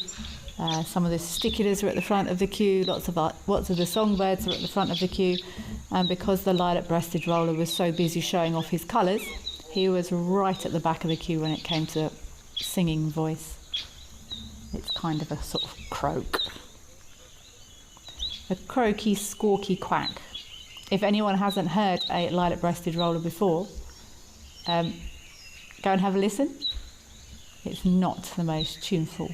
Some of the sticulars were at the front of the queue. Lots of the songbirds were at the front of the queue. And because the lilac-breasted roller was so busy showing off his colours, he was right at the back of the queue when it came to singing voice. It's kind of a sort of croak. A croaky, squawky quack. If anyone hasn't heard a lilac-breasted roller before, go and have a listen. It's not the most tuneful.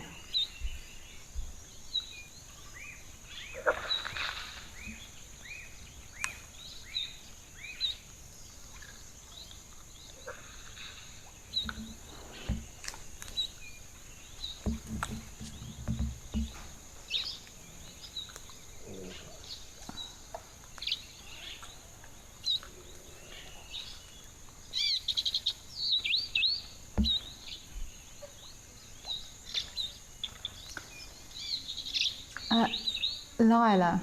Lila,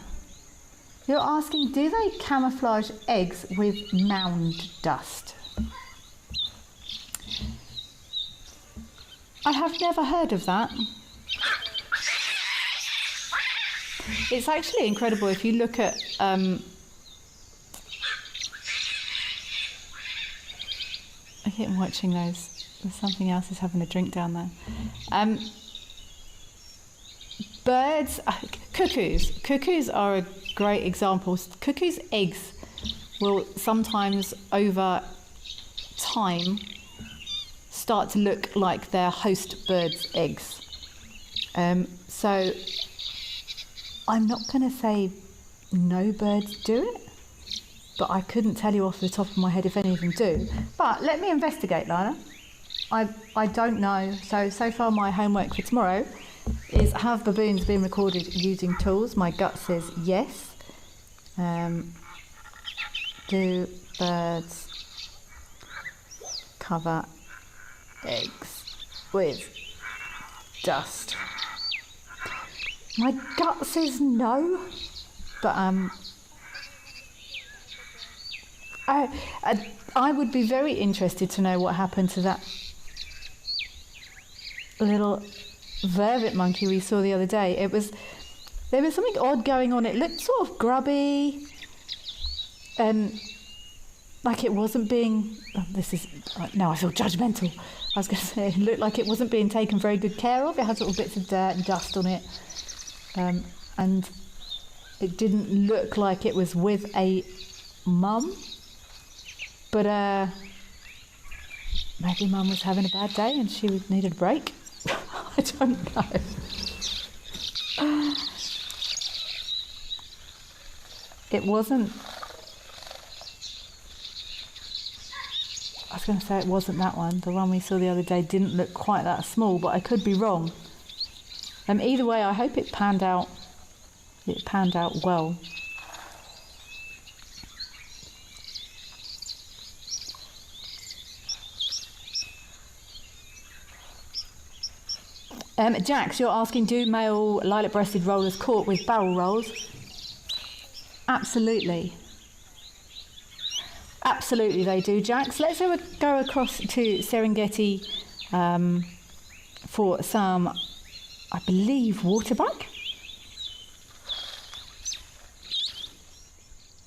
you're asking, do they camouflage eggs with mound dust? I have never heard of that. It's actually incredible if you look at I keep watching those. There's something else is having a drink down there. Birds, cuckoos are a great example. Cuckoos' eggs will sometimes over time start to look like their host bird's eggs. So I'm not going to say no birds do it, but I couldn't tell you off the top of my head if any of them do. But let me investigate, Lana. I don't know. So far my homework for tomorrow is, have baboons been recorded using tools? My gut says yes. Do birds cover eggs with dust? My gut says no, but I would be very interested to know what happened to that little vervet monkey we saw the other day. There was something odd going on. It looked sort of grubby, and like it wasn't being. Now I feel judgmental. I was going to say it looked like it wasn't being taken very good care of. It had little bits of dirt and dust on it, and it didn't look like it was with a mum. But maybe Mum was having a bad day and she needed a break. I don't know. It wasn't. I was going to say it wasn't that one. The one we saw the other day didn't look quite that small, but I could be wrong. Either way, I hope it panned out. It panned out well. Jax, you're asking, do male lilac-breasted rollers court with barrel rolls? Absolutely. Absolutely they do, Jax. Let's go across to Serengeti for some, I believe, waterbuck.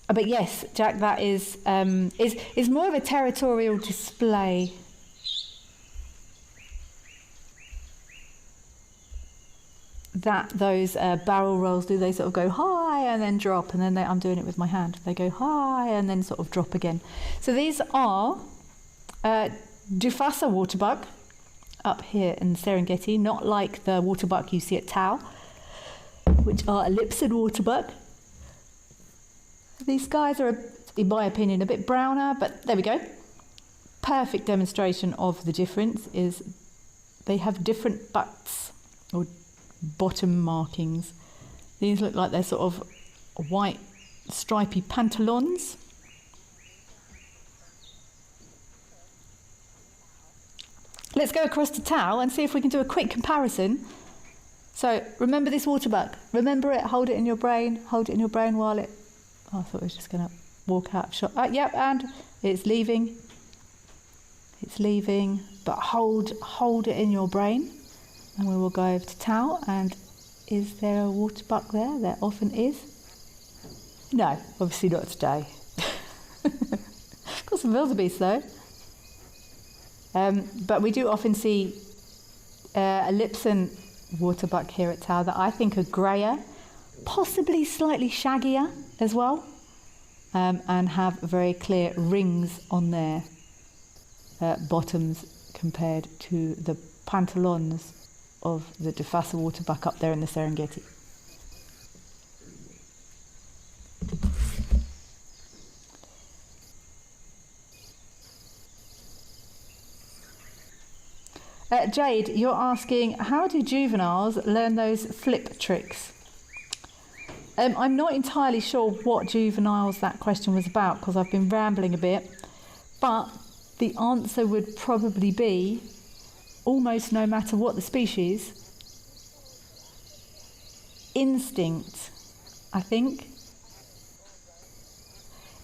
But yes, Jack, that is more of a territorial display. Those barrel rolls do, they sort of go high and then drop, and then I'm doing it with my hand. They go high and then sort of drop again. So these are Dufasa waterbuck up here in Serengeti, not like the waterbuck you see at Tau, which are ellipsid waterbuck. These guys are, in my opinion, a bit browner, but there we go. Perfect demonstration of the difference is they have different butts or bottom markings. These look like they're sort of white stripy pantalons. Let's go across to Tau and see if we can do a quick comparison. So remember this waterbuck. Remember it, hold it in your brain, while it... Oh, I thought it was just going to walk out of shot. Yep, and it's leaving. It's leaving, but hold it in your brain. And we will go over to Tau, and is there a waterbuck there? There often is. No, obviously not today. Got some wildebeest though. But we do often see a Lipson waterbuck here at Tau that I think are greyer, possibly slightly shaggier as well, and have very clear rings on their bottoms compared to the pantalons of the Dufasa waterbuck up there in the Serengeti. Jade, you're asking, how do juveniles learn those flip tricks? I'm not entirely sure what juveniles that question was about because I've been rambling a bit, but the answer would probably be almost no matter what the species, instinct, I think.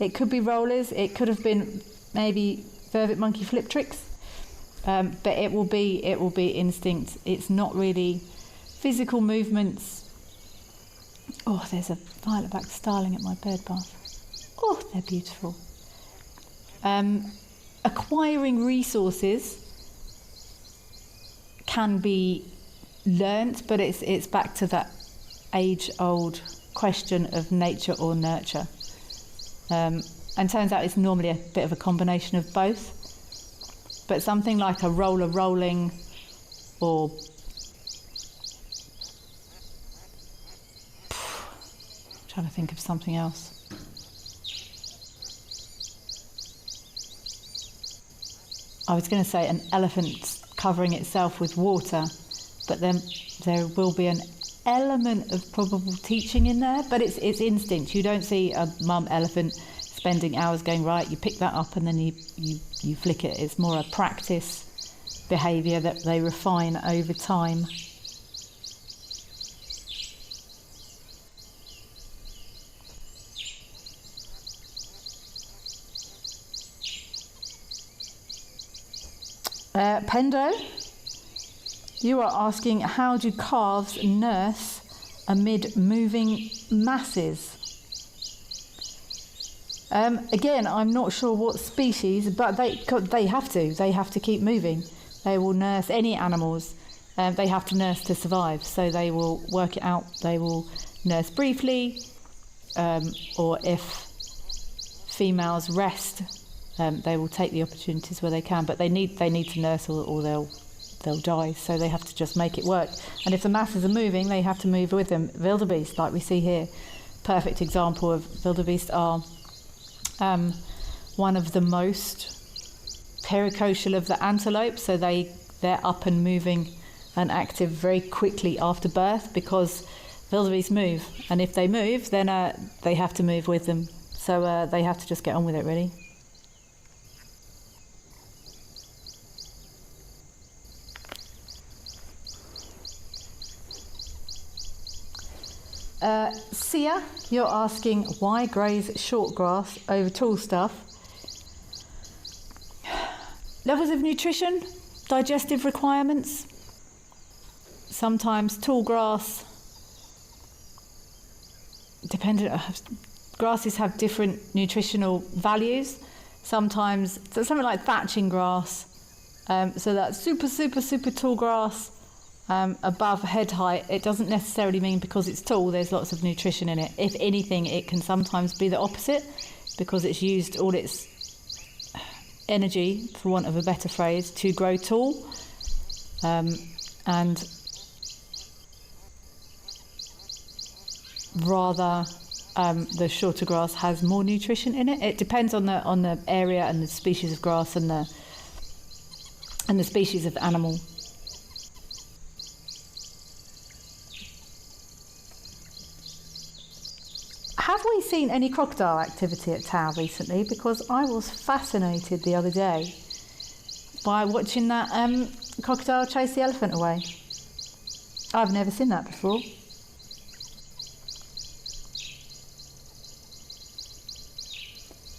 It could be rollers, it could have been maybe vervet monkey flip tricks, but it will be instinct. It's not really physical movements. Oh, there's a violet-backed starling at my bird bath. Oh, they're beautiful. Acquiring resources can be learnt, but it's back to that age-old question of nature or nurture. And turns out it's normally a bit of a combination of both. But something like a roller rolling or trying to think of something else. I was going to say an elephant covering itself with water, but then there will be an element of probable teaching in there, but it's instinct. You don't see a mum elephant spending hours going, right, you pick that up and then you flick it. It's more a practice behaviour that they refine over time. Pendo, you are asking, how do calves nurse amid moving masses? Again, I'm not sure what species, but they have to keep moving. They will nurse any animals. They have to nurse to survive, so they will work it out. They will nurse briefly, or if females rest, they will take the opportunities where they can. But they need to nurse, or they'll die. So they have to just make it work. And if the masses are moving, they have to move with them. Wildebeest, like we see here, perfect example of wildebeest are one of the most pericocial of the antelope, so they're up and moving and active very quickly after birth, because wildebeest move, and if they move, then they have to move with them. So they have to just get on with it, really. Sia, you're asking, why graze short grass over tall stuff? Levels of nutrition, digestive requirements. Sometimes tall grass, grasses have different nutritional values. Sometimes, so something like thatching grass, so that super tall grass above head height, it doesn't necessarily mean because it's tall there's lots of nutrition in it. If anything, it can sometimes be the opposite, because it's used all its energy, for want of a better phrase, to grow tall, and rather the shorter grass has more nutrition in it. It depends on the area and the species of grass and the species of animal. Have we seen any crocodile activity at Tau recently? Because I was fascinated the other day by watching that crocodile chase the elephant away. I've never seen that before.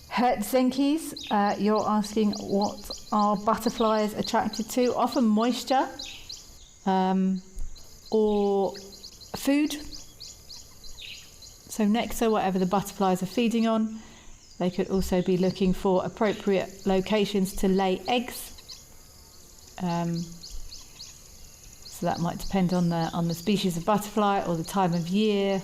Hertzenkis, you're asking, what are butterflies attracted to? Often moisture or food. So nectar, whatever the butterflies are feeding on. They could also be looking for appropriate locations to lay eggs. So that might depend on the species of butterfly or the time of year.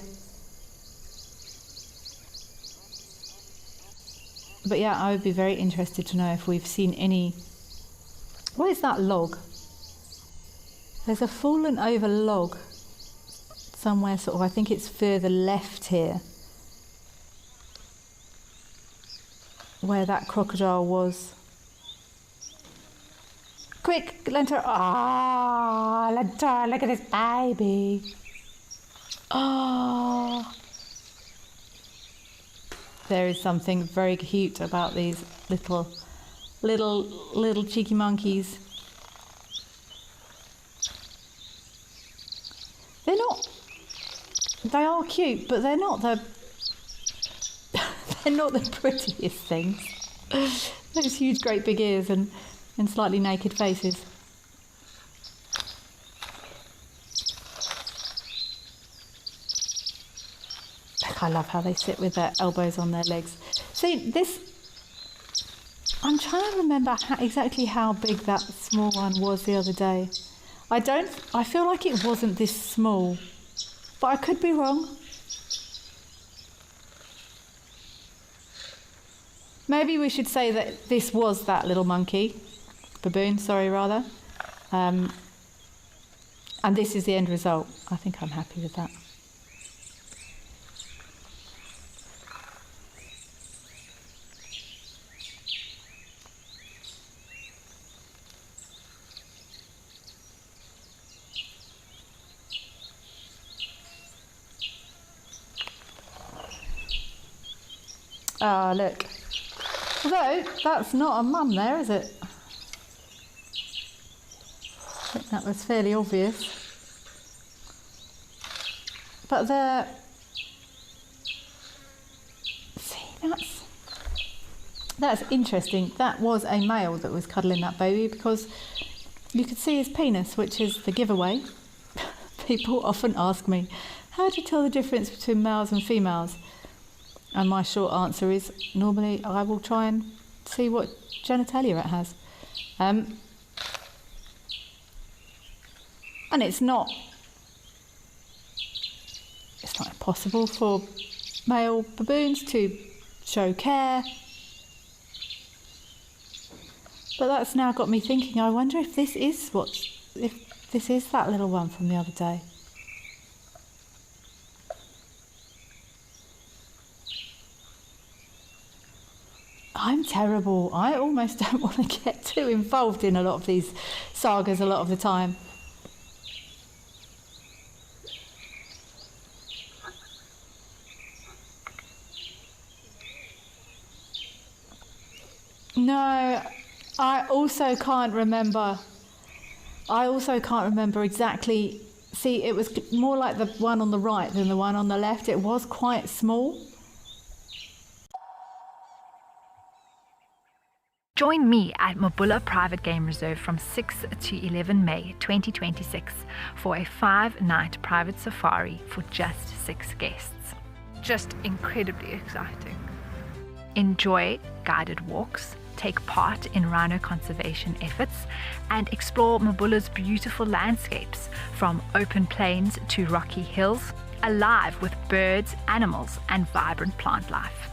But yeah, I would be very interested to know if we've seen any... What is that log? There's a fallen over log somewhere, sort of, I think it's further left here, where that crocodile was. Quick, Lenter! Ah, Lenter, look at this baby! Ah! There is something very cute about these little cheeky monkeys. They are cute, but they're not the prettiest things. Those huge, great big ears and slightly naked faces. I love how they sit with their elbows on their legs. See, this... I'm trying to remember exactly how big that small one was the other day. I feel like it wasn't this small, but I could be wrong. Maybe we should say that this was that little monkey, baboon, sorry, rather. And this is the end result. I think I'm happy with that. Ah, look. Although, that's not a mum there, is it? I think that was fairly obvious. But there... See, that's interesting. That was a male that was cuddling that baby because you could see his penis, which is the giveaway. People often ask me, how do you tell the difference between males and females? And my short answer is, normally I will try and see what genitalia it has. And it's not impossible for male baboons to show care. But that's now got me thinking, I wonder if this is that little one from the other day. I'm terrible. I almost don't want to get too involved in a lot of these sagas a lot of the time. No, I also can't remember exactly. See, it was more like the one on the right than the one on the left. It was quite small. Join me at Mabulla Private Game Reserve from 6 to 11 May 2026 for a 5-night private safari for just 6 guests. Just incredibly exciting. Enjoy guided walks, take part in rhino conservation efforts, and explore Mabulla's beautiful landscapes from open plains to rocky hills, alive with birds, animals, and vibrant plant life.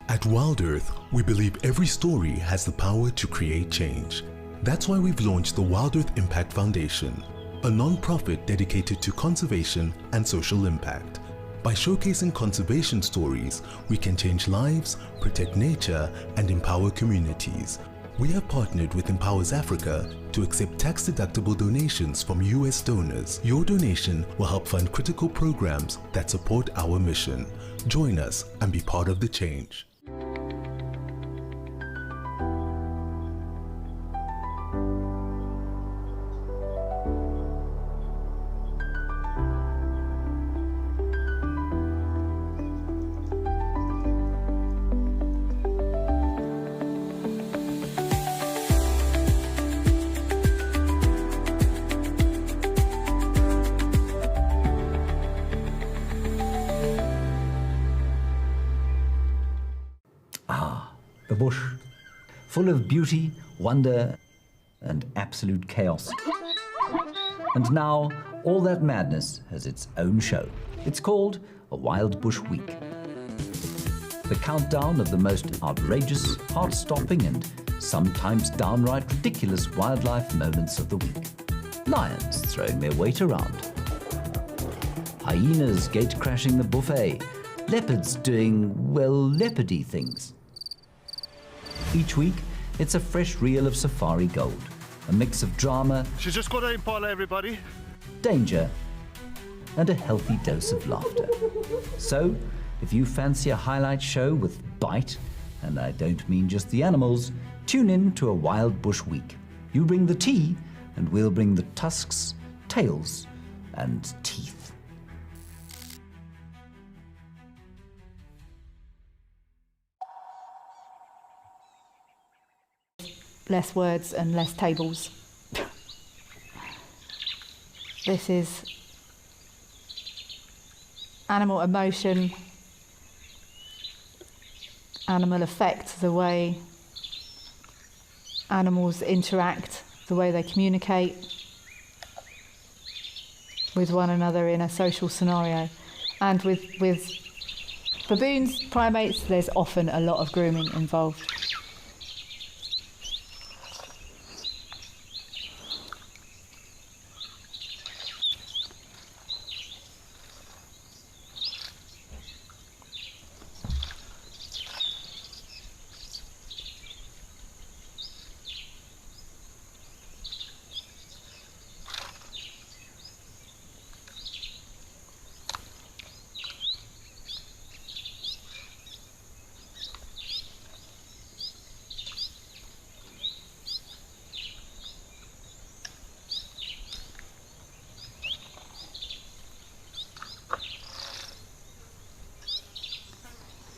At Wild Earth, we believe every story has the power to create change. That's why we've launched the Wild Earth Impact Foundation, a non-profit dedicated to conservation and social impact. By showcasing conservation stories, we can change lives, protect nature, and empower communities. We have partnered with Empowers Africa to accept tax-deductible donations from US donors. Your donation will help fund critical programs that support our mission. Join us and be part of the change. The bush, full of beauty, wonder, and absolute chaos. And now, all that madness has its own show. It's called a Wild Bush Week. The countdown of the most outrageous, heart-stopping, and sometimes downright ridiculous wildlife moments of the week. Lions throwing their weight around. Hyenas gate-crashing the buffet. Leopards doing, well, leopardy things. Each week, it's a fresh reel of safari gold, a mix of drama, She's just got an impala, everybody. danger, and a healthy dose of laughter. So, if you fancy a highlight show with bite, and I don't mean just the animals, tune in to a Wild Bush Week. You bring the tea, and we'll bring the tusks, tails, and teeth. Less words and less tables. This is animal emotion, animal affect, the way animals interact, the way they communicate with one another in a social scenario. And with baboons, primates, there's often a lot of grooming involved.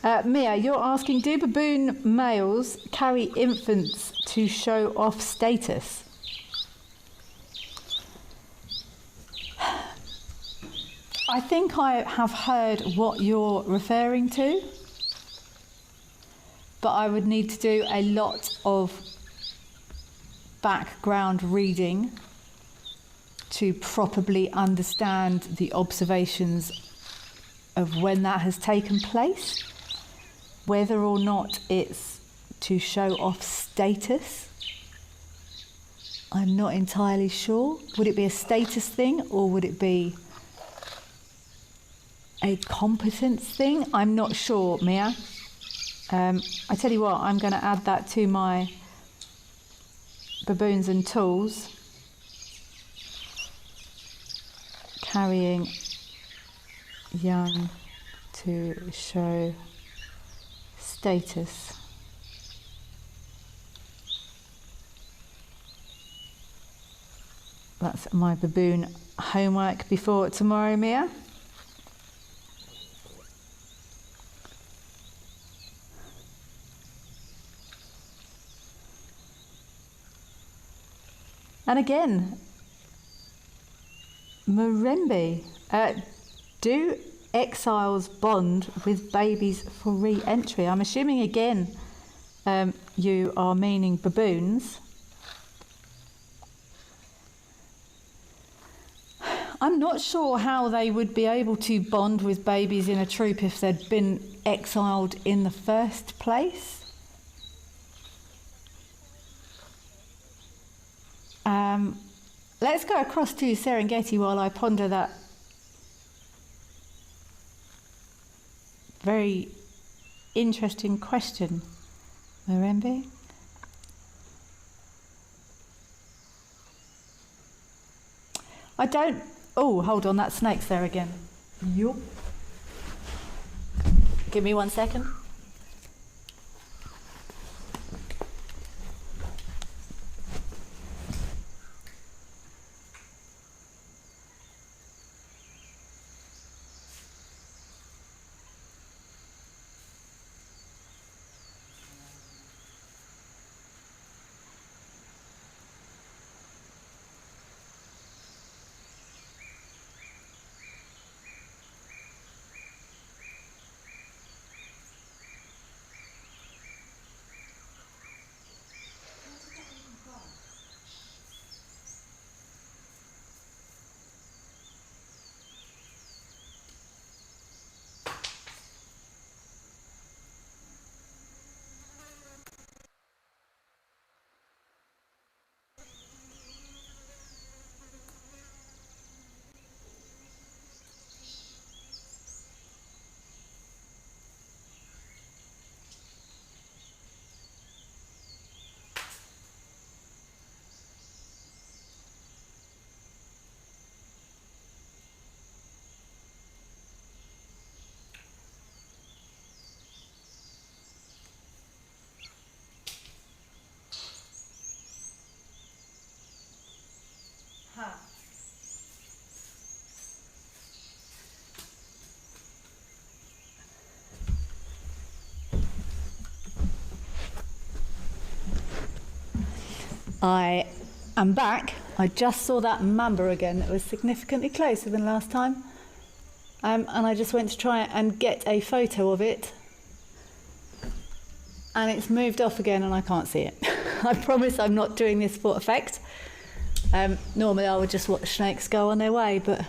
Mia, you're asking, do baboon males carry infants to show off status? I think I have heard what you're referring to, but I would need to do a lot of background reading to properly understand the observations of when that has taken place, whether or not it's to show off status. I'm not entirely sure. Would it be a status thing or would it be a competence thing? I'm not sure, Mia. I tell you what, I'm going to add that to my baboons and tools. Carrying young to show status. That's my baboon homework before tomorrow, Mia. And again, Marembe, do exiles bond with babies for re-entry? I'm assuming again you are meaning baboons. I'm not sure how they would be able to bond with babies in a troop if they'd been exiled in the first place. Let's go across to Serengeti while I ponder that very interesting question, Marembe. I don't... Oh, hold on, that snake's there again. Yup. Give me 1 second. I am back. I just saw that mamba again. It was significantly closer than last time. And I just went to try and get a photo of it. And it's moved off again and I can't see it. I promise I'm not doing this for effect. Normally I would just watch snakes go on their way, but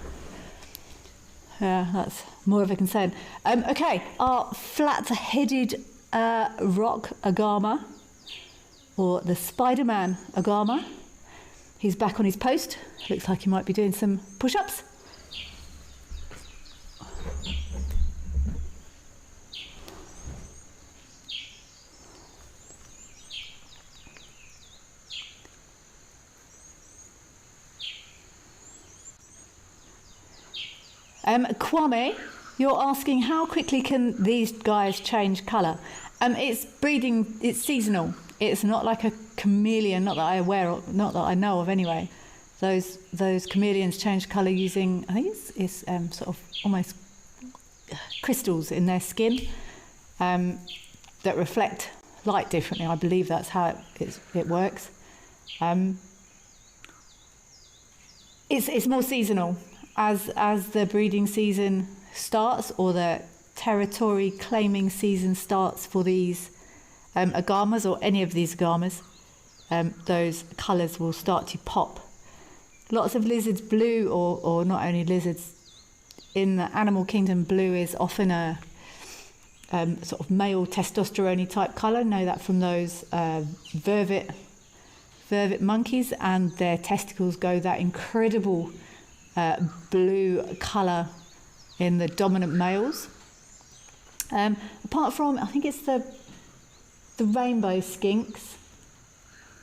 that's more of a concern. Okay, our flat-headed rock agama, or the Spider-Man agama. He's back on his post. Looks like he might be doing some push-ups. Kwame, you're asking how quickly can these guys change colour? It's breeding, it's seasonal. It's not like a chameleon, not that I know of anyway. Those chameleons change colour using, I think it's sort of almost crystals in their skin. that reflect light differently. I believe that's how it works. It's more seasonal. As the breeding season starts, or the territory claiming season starts for these agamas, or any of these agamas, those colours will start to pop. Lots of lizards blue, or not only lizards, in the animal kingdom, blue is often a sort of male testosterone type colour. Know that from those vervet monkeys, and their testicles go that incredible blue colour in the dominant males. Apart from, I think it's the rainbow skinks.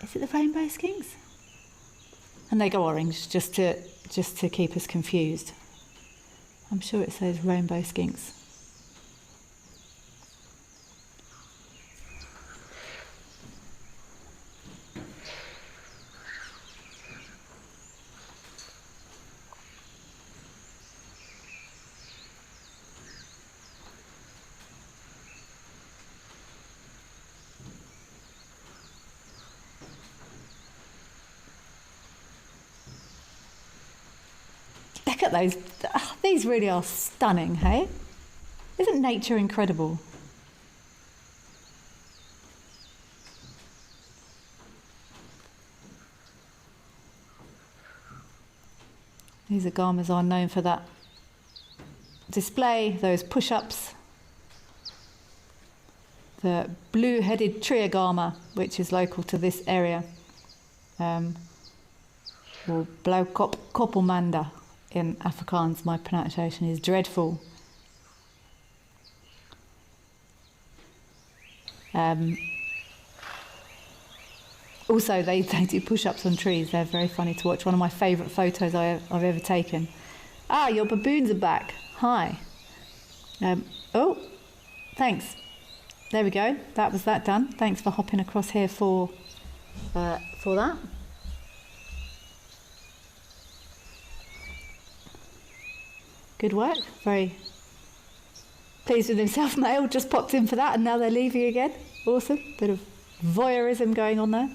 Is it the rainbow skinks? And they go orange just to keep us confused. I'm sure it says rainbow skinks. Look at those. Oh, these really are stunning, hey? Isn't nature incredible? These agamas are known for that display, those push-ups. The blue-headed tree agama, which is local to this area, or Blaukop Koppelmanda in Afrikaans. My pronunciation is dreadful. Also, they do push-ups on trees. They're very funny to watch. One of my favourite photos I've ever taken. Ah, your baboons are back. Hi. Oh, thanks. There we go. That was that done. Thanks for hopping across here for that. Good work. Very pleased with himself. Male just popped in for that, and now they're leaving again. Awesome. Bit of voyeurism going on there.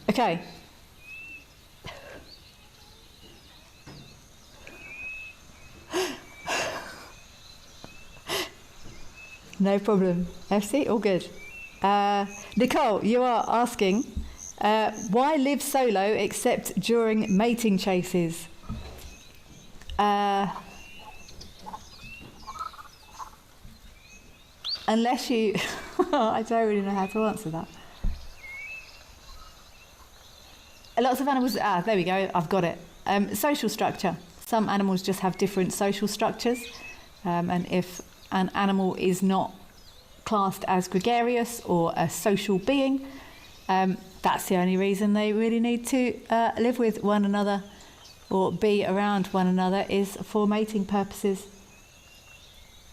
Okay. No problem. FC, all good. Nicole, you are asking, why live solo except during mating chases? Unless you... I don't really know how to answer that. Lots of animals... there we go, I've got it. Social structure. Some animals just have different social structures. And if an animal is not classed as gregarious or a social being, that's the only reason they really need to live with one another or be around one another, is for mating purposes.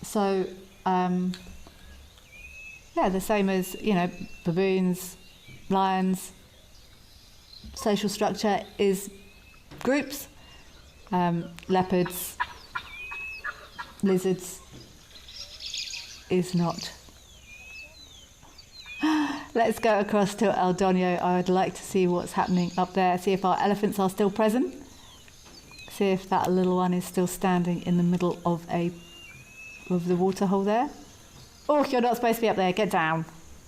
So, yeah, the same as, baboons, lions. Social structure is groups, leopards, lizards is not. Let's go across to Aldonio. I would like to see what's happening up there, see if our elephants are still present, see if that little one is still standing in the middle of the waterhole there. Oh, you're not supposed to be up there. Get down.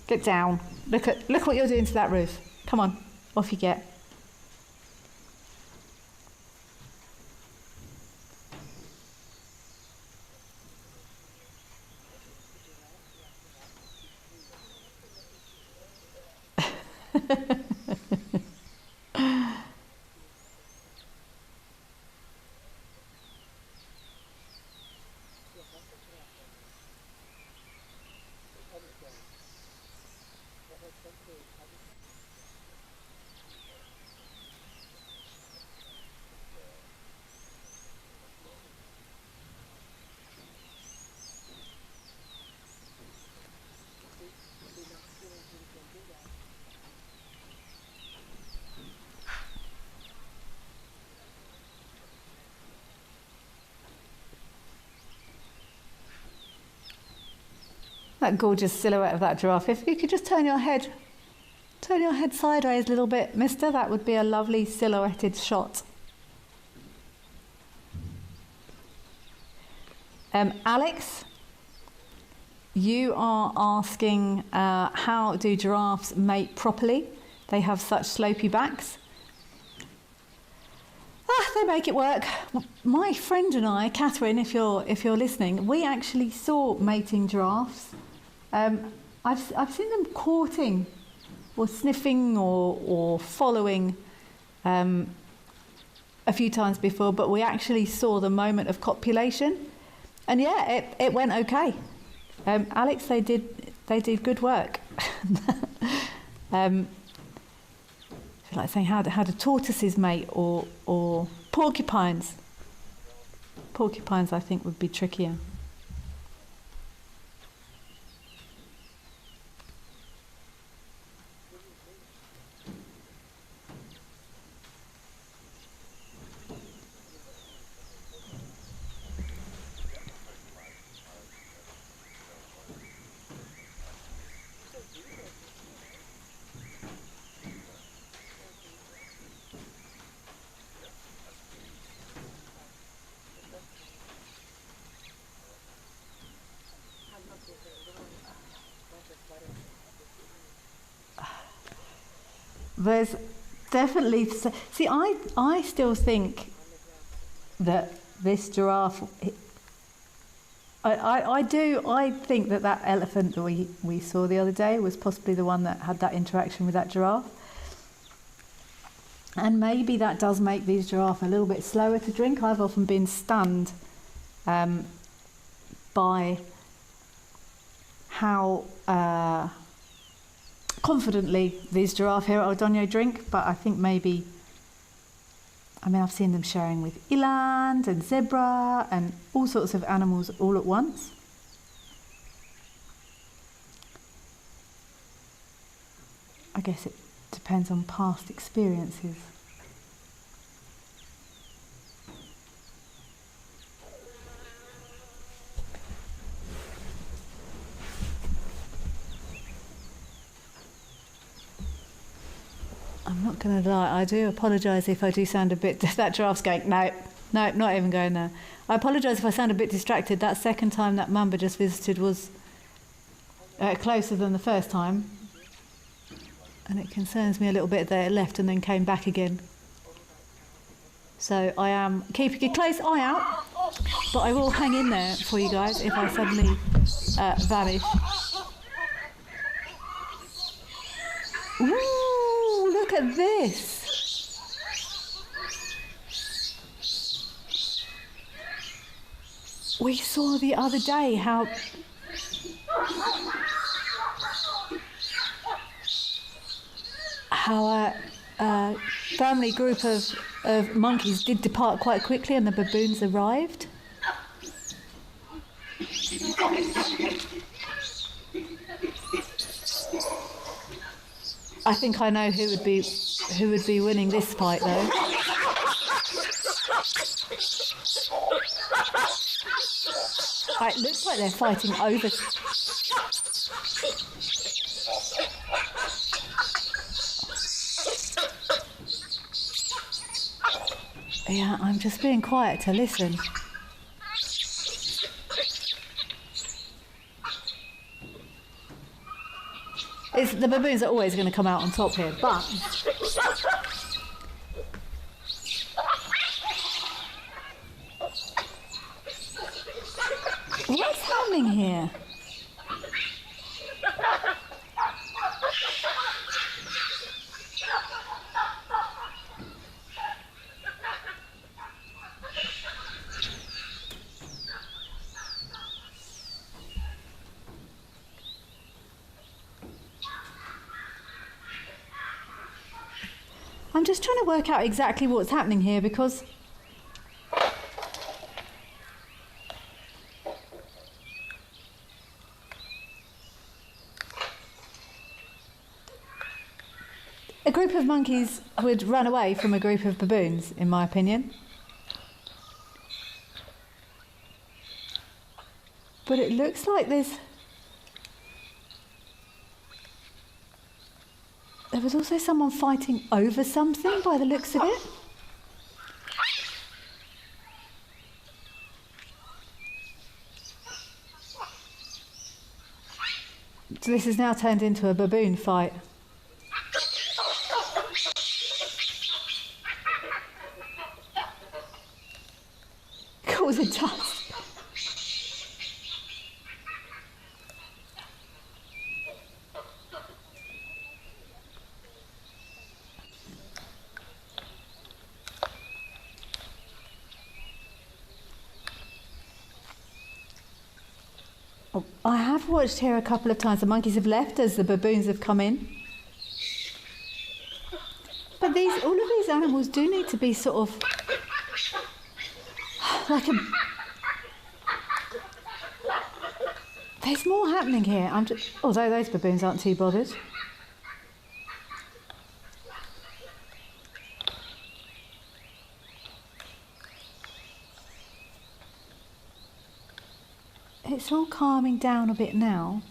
Get down. Look what you're doing to that roof. Come on, off you get. that gorgeous silhouette of that giraffe? If you could just turn your head sideways a little bit, mister, that would be a lovely silhouetted shot. Alex, you are asking how do giraffes mate properly? They have such slopey backs. They make it work. My friend and I, Catherine, if you're listening, we actually saw mating giraffes. I've seen them courting or sniffing or following a few times before, but we actually saw the moment of copulation. And yeah, it went okay. Alex, they did good work. Like saying how do tortoises mate or porcupines? Porcupines, I think, would be trickier. There's definitely... See, I still think that this giraffe... I think that elephant that we saw the other day was possibly the one that had that interaction with that giraffe. And maybe that does make these giraffes a little bit slower to drink. I've often been stunned by how... confidently these giraffe here at Aldonio drink, but I think maybe, I've seen them sharing with eland and zebra and all sorts of animals all at once. I guess it depends on past experiences. I'm not going to lie, I do apologise if I do sound a bit... That giraffe's going, no, not even going there. I apologise if I sound a bit distracted. That second time that mamba just visited was closer than the first time. And it concerns me a little bit that it left and then came back again. So I am keeping a close eye out, but I will hang in there for you guys if I suddenly vanish. Ooh, look at this. We saw the other day how a family group of monkeys did depart quite quickly and the baboons arrived. I think I know who would be winning this fight though. It looks like they're fighting over. Yeah, I'm just being quiet to listen. The baboons are always going to come out on top here, but what's happening here? I'm just trying to work out exactly what's happening here because a group of monkeys would run away from a group of baboons, in my opinion. But it looks like there's There was also someone fighting over something by the looks of it. So this has now turned into a baboon fight. Cause a dust. I have watched here a couple of times. The monkeys have left as the baboons have come in. But all of these animals do need to be sort of like a... There's more happening here. Although those baboons aren't too bothered. It's all calming down a bit now.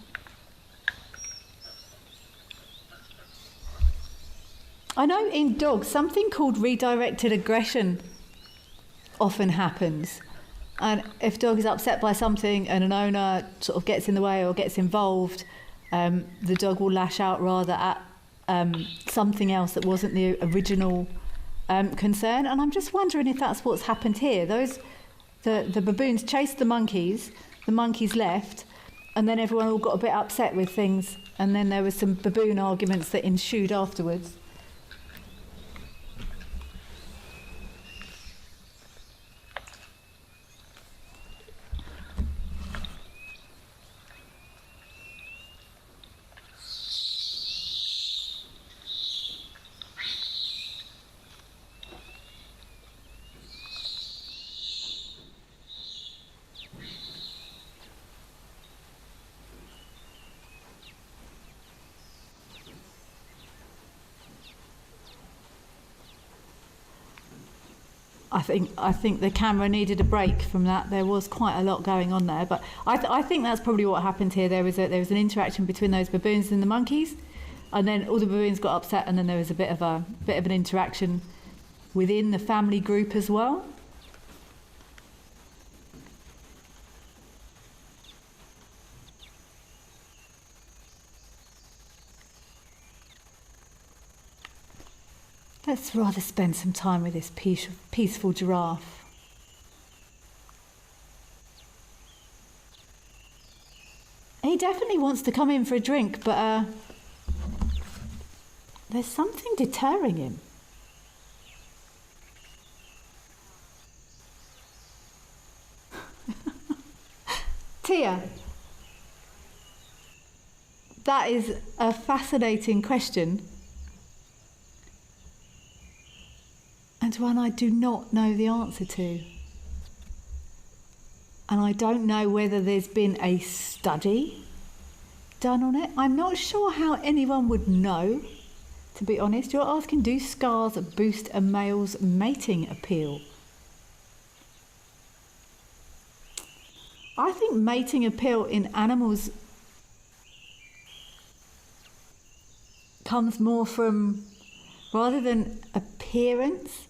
I know in dogs something called redirected aggression often happens. And if a dog is upset by something and an owner sort of gets in the way or gets involved, the dog will lash out rather at something else that wasn't the original concern. And I'm just wondering if that's what's happened here. The baboons chased the monkeys left, and then everyone all got a bit upset with things, and then there were some baboon arguments that ensued afterwards. I think the camera needed a break from that. There was quite a lot going on there, but I think that's probably what happened here. There was an interaction between those baboons and the monkeys, and then all the baboons got upset, and then there was a bit of an interaction within the family group as well. Let's rather spend some time with this peaceful giraffe. He definitely wants to come in for a drink, but there's something deterring him. Tia, that is a fascinating question. And one I do not know the answer to. And I don't know whether there's been a study done on it. I'm not sure how anyone would know, to be honest. You're asking, do scars boost a male's mating appeal? I think mating appeal in animals comes more from, rather than appearance.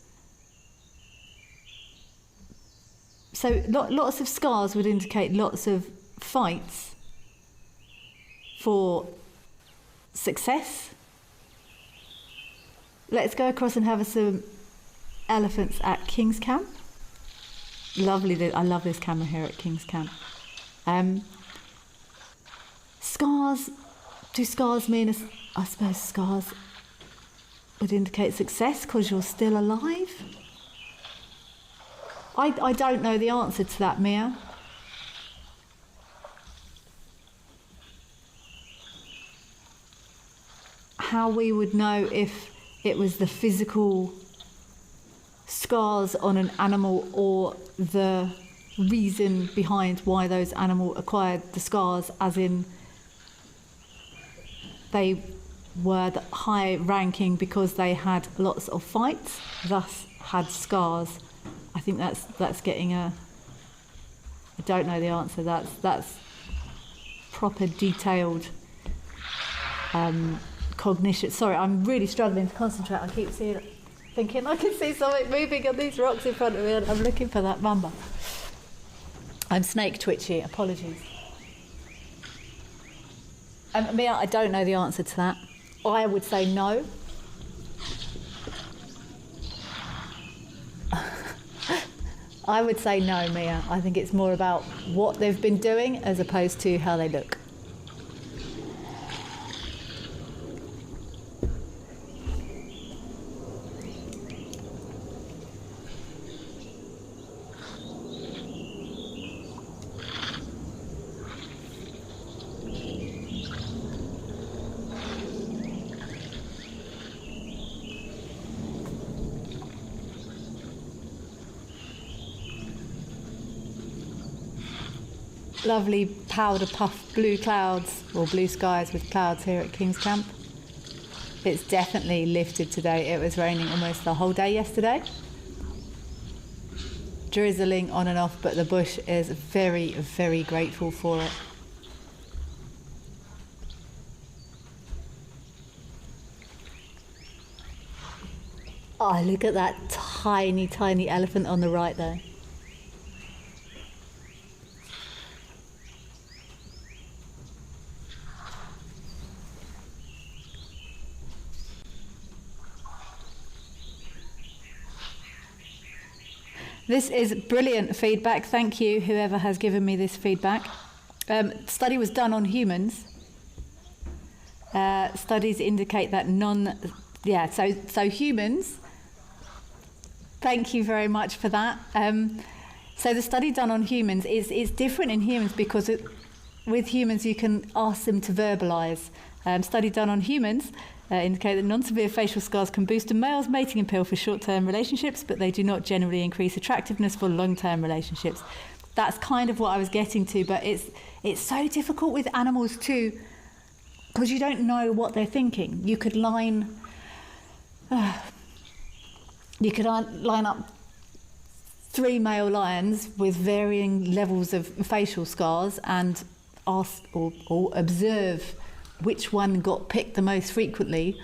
So lots of scars would indicate lots of fights for success. Let's go across and have some elephants at King's Camp. Lovely, I love this camera here at King's Camp. Scars, do scars mean, I suppose scars would indicate success because you're still alive? I don't know the answer to that, Mia. How we would know if it was the physical scars on an animal or the reason behind why those animals acquired the scars, as in they were the high ranking because they had lots of fights, thus had scars. I think that's getting a... I don't know the answer. That's proper detailed cognition. Sorry, I'm really struggling to concentrate. I keep thinking I can see something moving on these rocks in front of me, and I'm looking for that mamba. I'm snake twitchy, apologies. Mia, I don't know the answer to that. I would say no. I would say no, Mia. I think it's more about what they've been doing as opposed to how they look. Lovely powder puff blue clouds, or blue skies with clouds here at King's Camp. It's definitely lifted today. It was raining almost the whole day yesterday. Drizzling on and off, but the bush is very, very grateful for it. Oh, look at that tiny, tiny elephant on the right there. This is brilliant feedback. Thank you, whoever has given me this feedback. Study was done on humans. Studies indicate that so humans, thank you very much for that. So the study done on humans is different in humans because with humans you can ask them to verbalise. Study done on humans indicate that non-severe facial scars can boost a male's mating appeal for short-term relationships, but they do not generally increase attractiveness for long-term relationships. That's kind of what I was getting to, but it's so difficult with animals too, because you don't know what they're thinking. You could line up 3 male lions with varying levels of facial scars and ask or observe which one got picked the most frequently,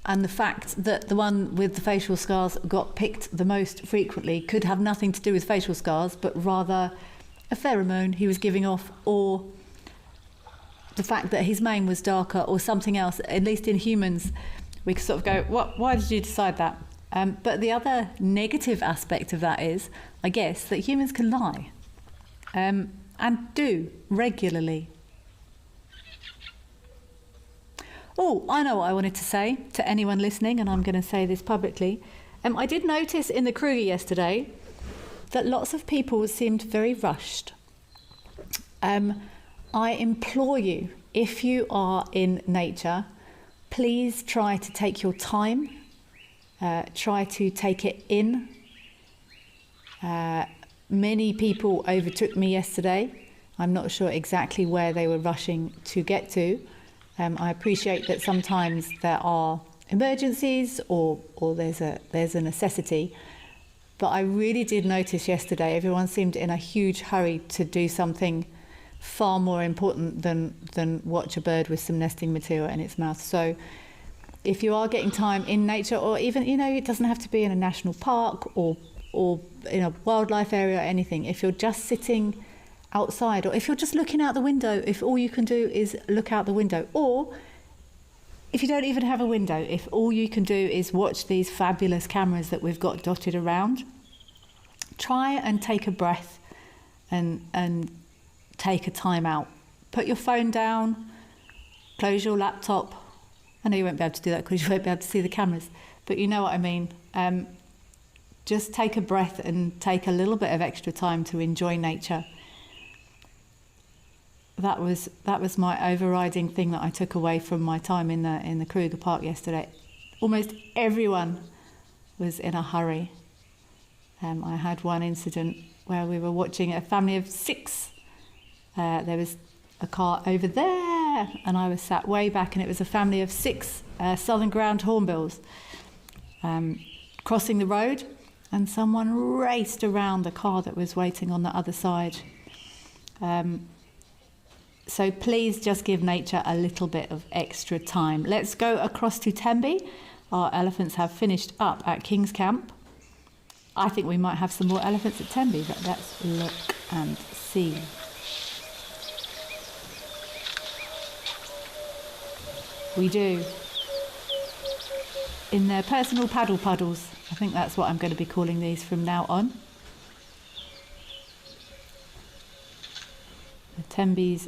and the fact that the one with the facial scars got picked the most frequently could have nothing to do with facial scars, but rather a pheromone he was giving off, or the fact that his mane was darker, or something else. At least in humans, we could sort of go, why did you decide that? But the other negative aspect of that is, I guess, that humans can lie, and do regularly. Oh, I know what I wanted to say to anyone listening, and I'm going to say this publicly. I did notice in the Kruger yesterday that lots of people seemed very rushed. I implore you, if you are in nature, please try to take your time. Try to take it in. Many people overtook me yesterday. I'm not sure exactly where they were rushing to get to. I appreciate that sometimes there are emergencies or there's a necessity, but I really did notice yesterday everyone seemed in a huge hurry to do something far more important than watch a bird with some nesting material in its mouth. So if you are getting time in nature, or even, it doesn't have to be in a national park or in a wildlife area or anything, if you're just sitting outside, or if you're just looking out the window, if all you can do is look out the window, or if you don't even have a window, if all you can do is watch these fabulous cameras that we've got dotted around, try and take a breath and take a time out. Put your phone down, close your laptop. I know you won't be able to do that because you won't be able to see the cameras, but you know what I mean. Just take a breath and take a little bit of extra time to enjoy nature. That was my overriding thing that I took away from my time in the Kruger Park yesterday. Almost everyone was in a hurry. I had one incident where we were watching a family of 6. There was a car over there, and I was sat way back, and it was a family of 6 southern ground hornbills crossing the road, and someone raced around the car that was waiting on the other side. So please just give nature a little bit of extra time. Let's go across to Tembe. Our elephants have finished up at King's Camp. I think we might have some more elephants at Tembe, but let's look and see. We do. In their personal paddle puddles. I think that's what I'm going to be calling these from now on. The Tembes.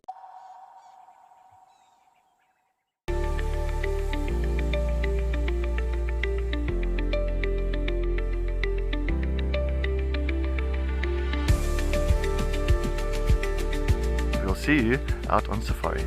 We'll see you out on safari.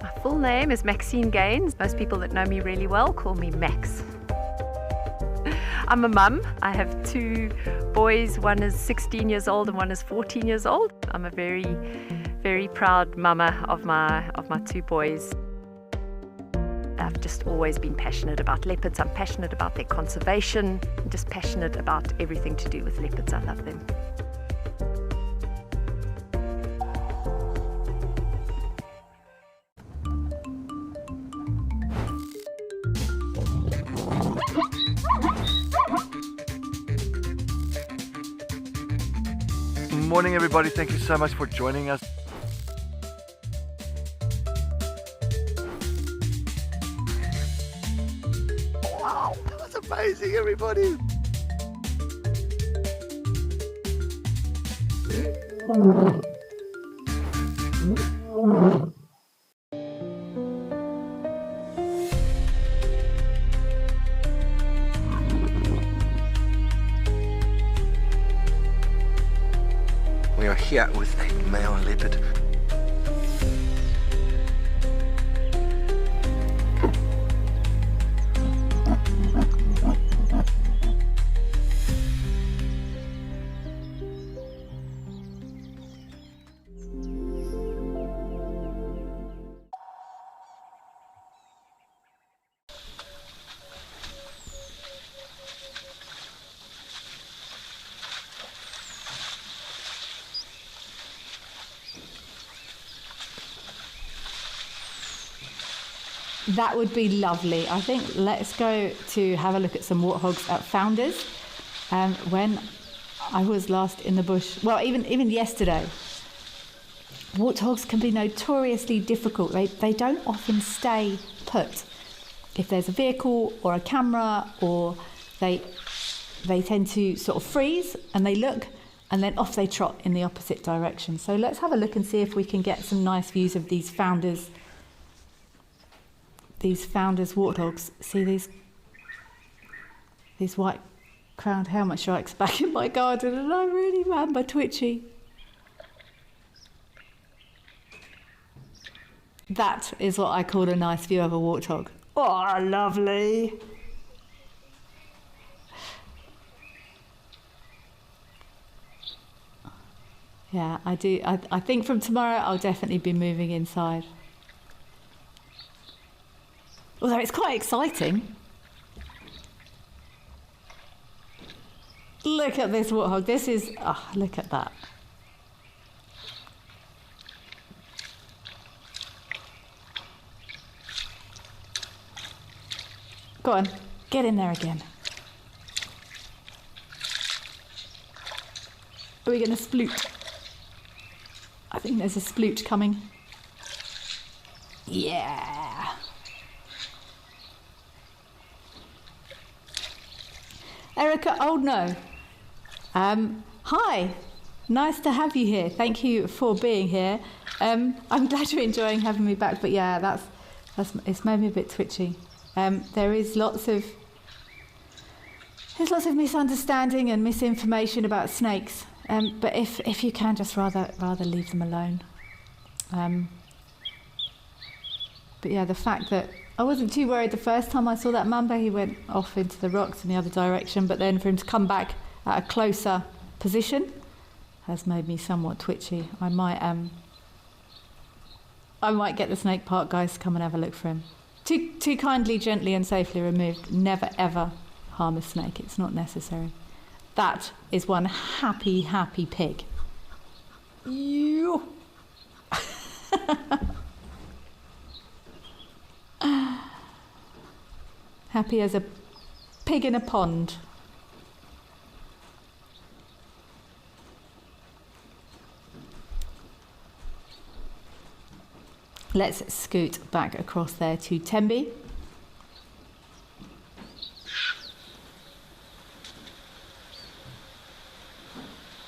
My full name is Maxine Gaines. Most people that know me really well call me Max. I'm a mum. I have 2 boys. One is 16 years old and one is 14 years old. I'm a very, very proud mama of my 2 boys. I've just always been passionate about leopards. I'm passionate about their conservation. I'm just passionate about everything to do with leopards. I love them. Morning everybody, thank you so much for joining us. Wow, that was amazing everybody. We are here with a male leopard. That would be lovely. I think let's go to have a look at some warthogs at Founders. When I was last in the bush, well, even yesterday, warthogs can be notoriously difficult. They don't often stay put. If there's a vehicle or a camera, or they tend to sort of freeze and they look and then off they trot in the opposite direction. So let's have a look and see if we can get some nice views of these Founders warthogs. See these white crowned helmet shrikes back in my garden, and I really remember twitchy. That is what I call a nice view of a warthog. Oh, lovely. Yeah, I do. I think from tomorrow I'll definitely be moving inside. Although it's quite exciting. Look at this warthog. This is, look at that. Go on, get in there again. Are we going to sploot? I think there's a sploot coming. Yeah. Erica, oh no. Hi, Nice to have you here. Thank you for being here. I'm glad you're enjoying having me back. But yeah, it's made me a bit twitchy. There's lots of misunderstanding and misinformation about snakes. But if you can, just rather leave them alone. But yeah, the fact that I wasn't too worried the first time I saw that mamba. He went off into the rocks in the other direction, but then for him to come back at a closer position has made me somewhat twitchy. I might get the snake park guys to come and have a look for him. Too kindly, gently and safely removed. Never ever harm a snake. It's not necessary. That is one happy pig. You. Happy as a pig in a pond. Let's scoot back across there to Tembe.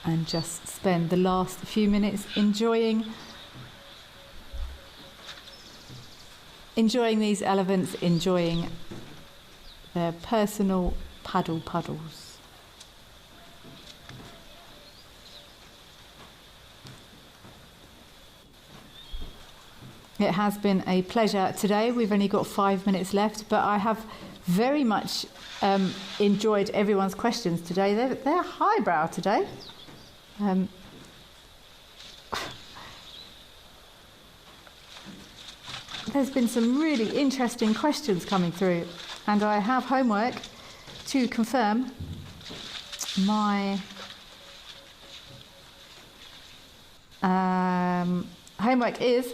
And just spend the last few minutes enjoying these elephants, enjoying their personal puddles. It has been a pleasure today. We've only got 5 minutes left, but I have very much enjoyed everyone's questions today. They're highbrow today. There's been some really interesting questions coming through, and I have homework to confirm my homework is: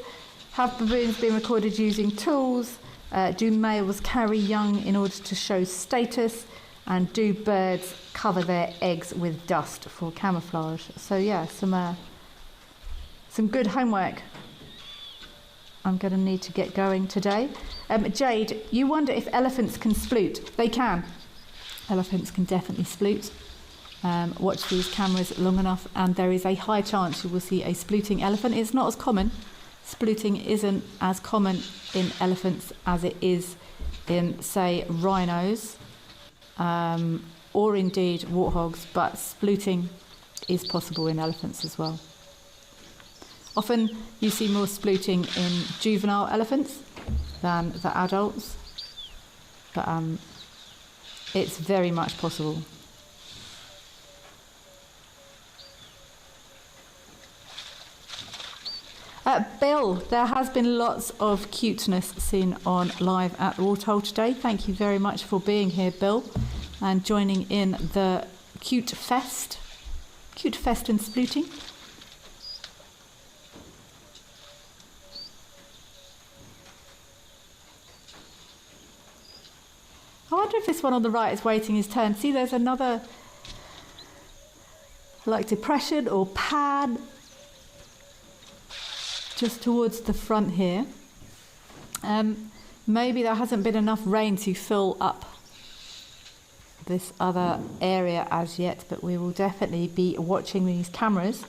have baboons been recorded using tools? Do males carry young in order to show status? And do birds cover their eggs with dust for camouflage? So yeah, some good homework. I'm going to need to get going today. Jade, you wonder if elephants can sploot. They can. Elephants can definitely sploot. Watch these cameras long enough and there is a high chance you will see a splooting elephant. It's not as common. Splooting isn't as common in elephants as it is in, say, rhinos. Or indeed warthogs, but splooting is possible in elephants as well. Often you see more splooting in juvenile elephants than the adults, but it's very much possible. Bill, there has been lots of cuteness seen on live at the waterhole today. Thank you very much for being here, Bill, and joining in the cute fest and splooting. I wonder if this one on the right is waiting his turn. See, there's another like depression or pad just towards the front here. Maybe there hasn't been enough rain to fill up this other area as yet, but we will definitely be watching these cameras,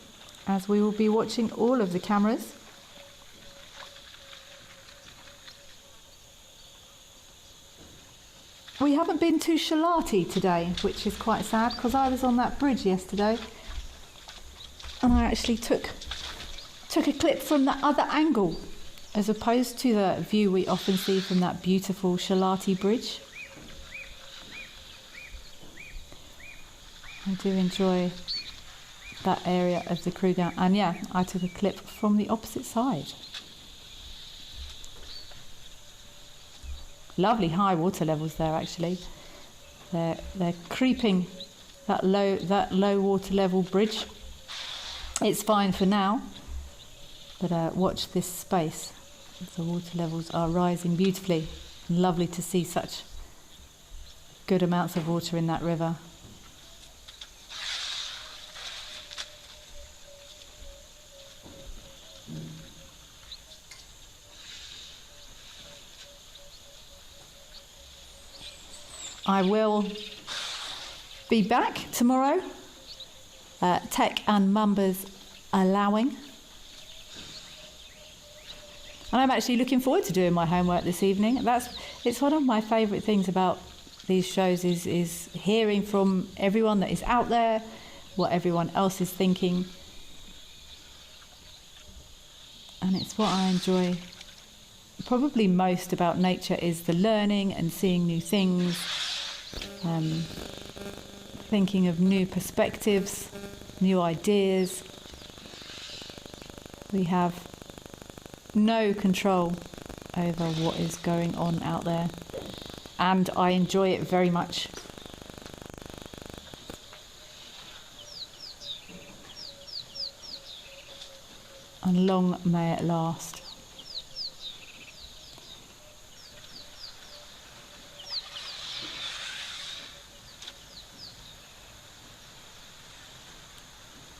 as we will be watching all of the cameras. We haven't been to Shalati today, which is quite sad, because I was on that bridge yesterday and I actually took a clip from the other angle as opposed to the view we often see from that beautiful Shalati bridge. I do enjoy that area of the Kruger, and yeah, I took a clip from the opposite side. Lovely high water levels there actually. They're creeping that low water level bridge. It's fine for now, but watch this space. The water levels are rising beautifully. Lovely to see such good amounts of water in that river. I will be back tomorrow tech and Mumba's allowing. And I'm actually looking forward to doing my homework this evening. It's one of my favourite things about these shows is hearing from everyone that is out there, what everyone else is thinking. And it's what I enjoy probably most about nature is the learning and seeing new things, thinking of new perspectives, new ideas. We have no control over what is going on out there, and I enjoy it very much. And long may it last.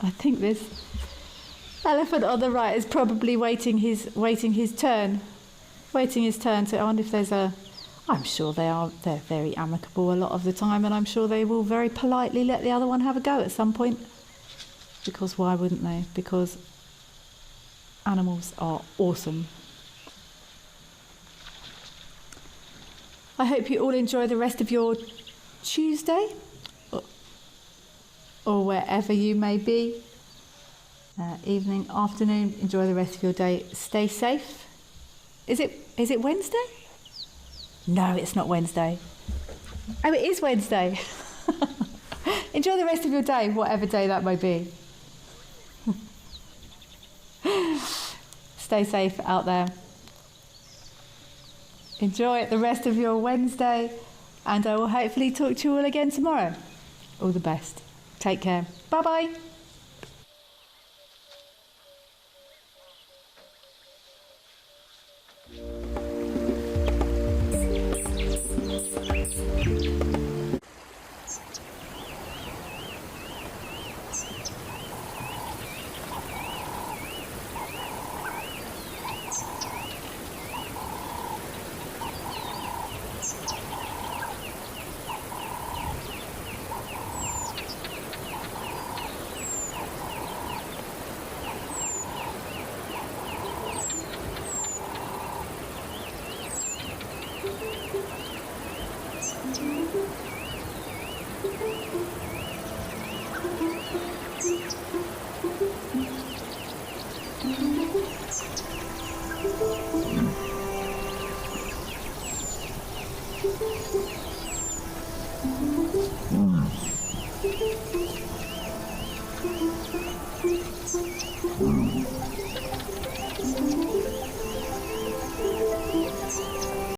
I think this elephant on the right is probably waiting his turn. So I wonder if there's I'm sure they're very amicable a lot of the time, and I'm sure they will very politely let the other one have a go at some point. Because why wouldn't they? Because animals are awesome. I hope you all enjoy the rest of your Tuesday, or wherever you may be. Evening, afternoon, enjoy the rest of your day. Stay safe. Is it Wednesday? No, it's not Wednesday. Oh, it is Wednesday. Enjoy the rest of your day, whatever day that may be. Stay safe out there. Enjoy the rest of your Wednesday, and I will hopefully talk to you all again tomorrow. All the best. Take care. Bye-bye.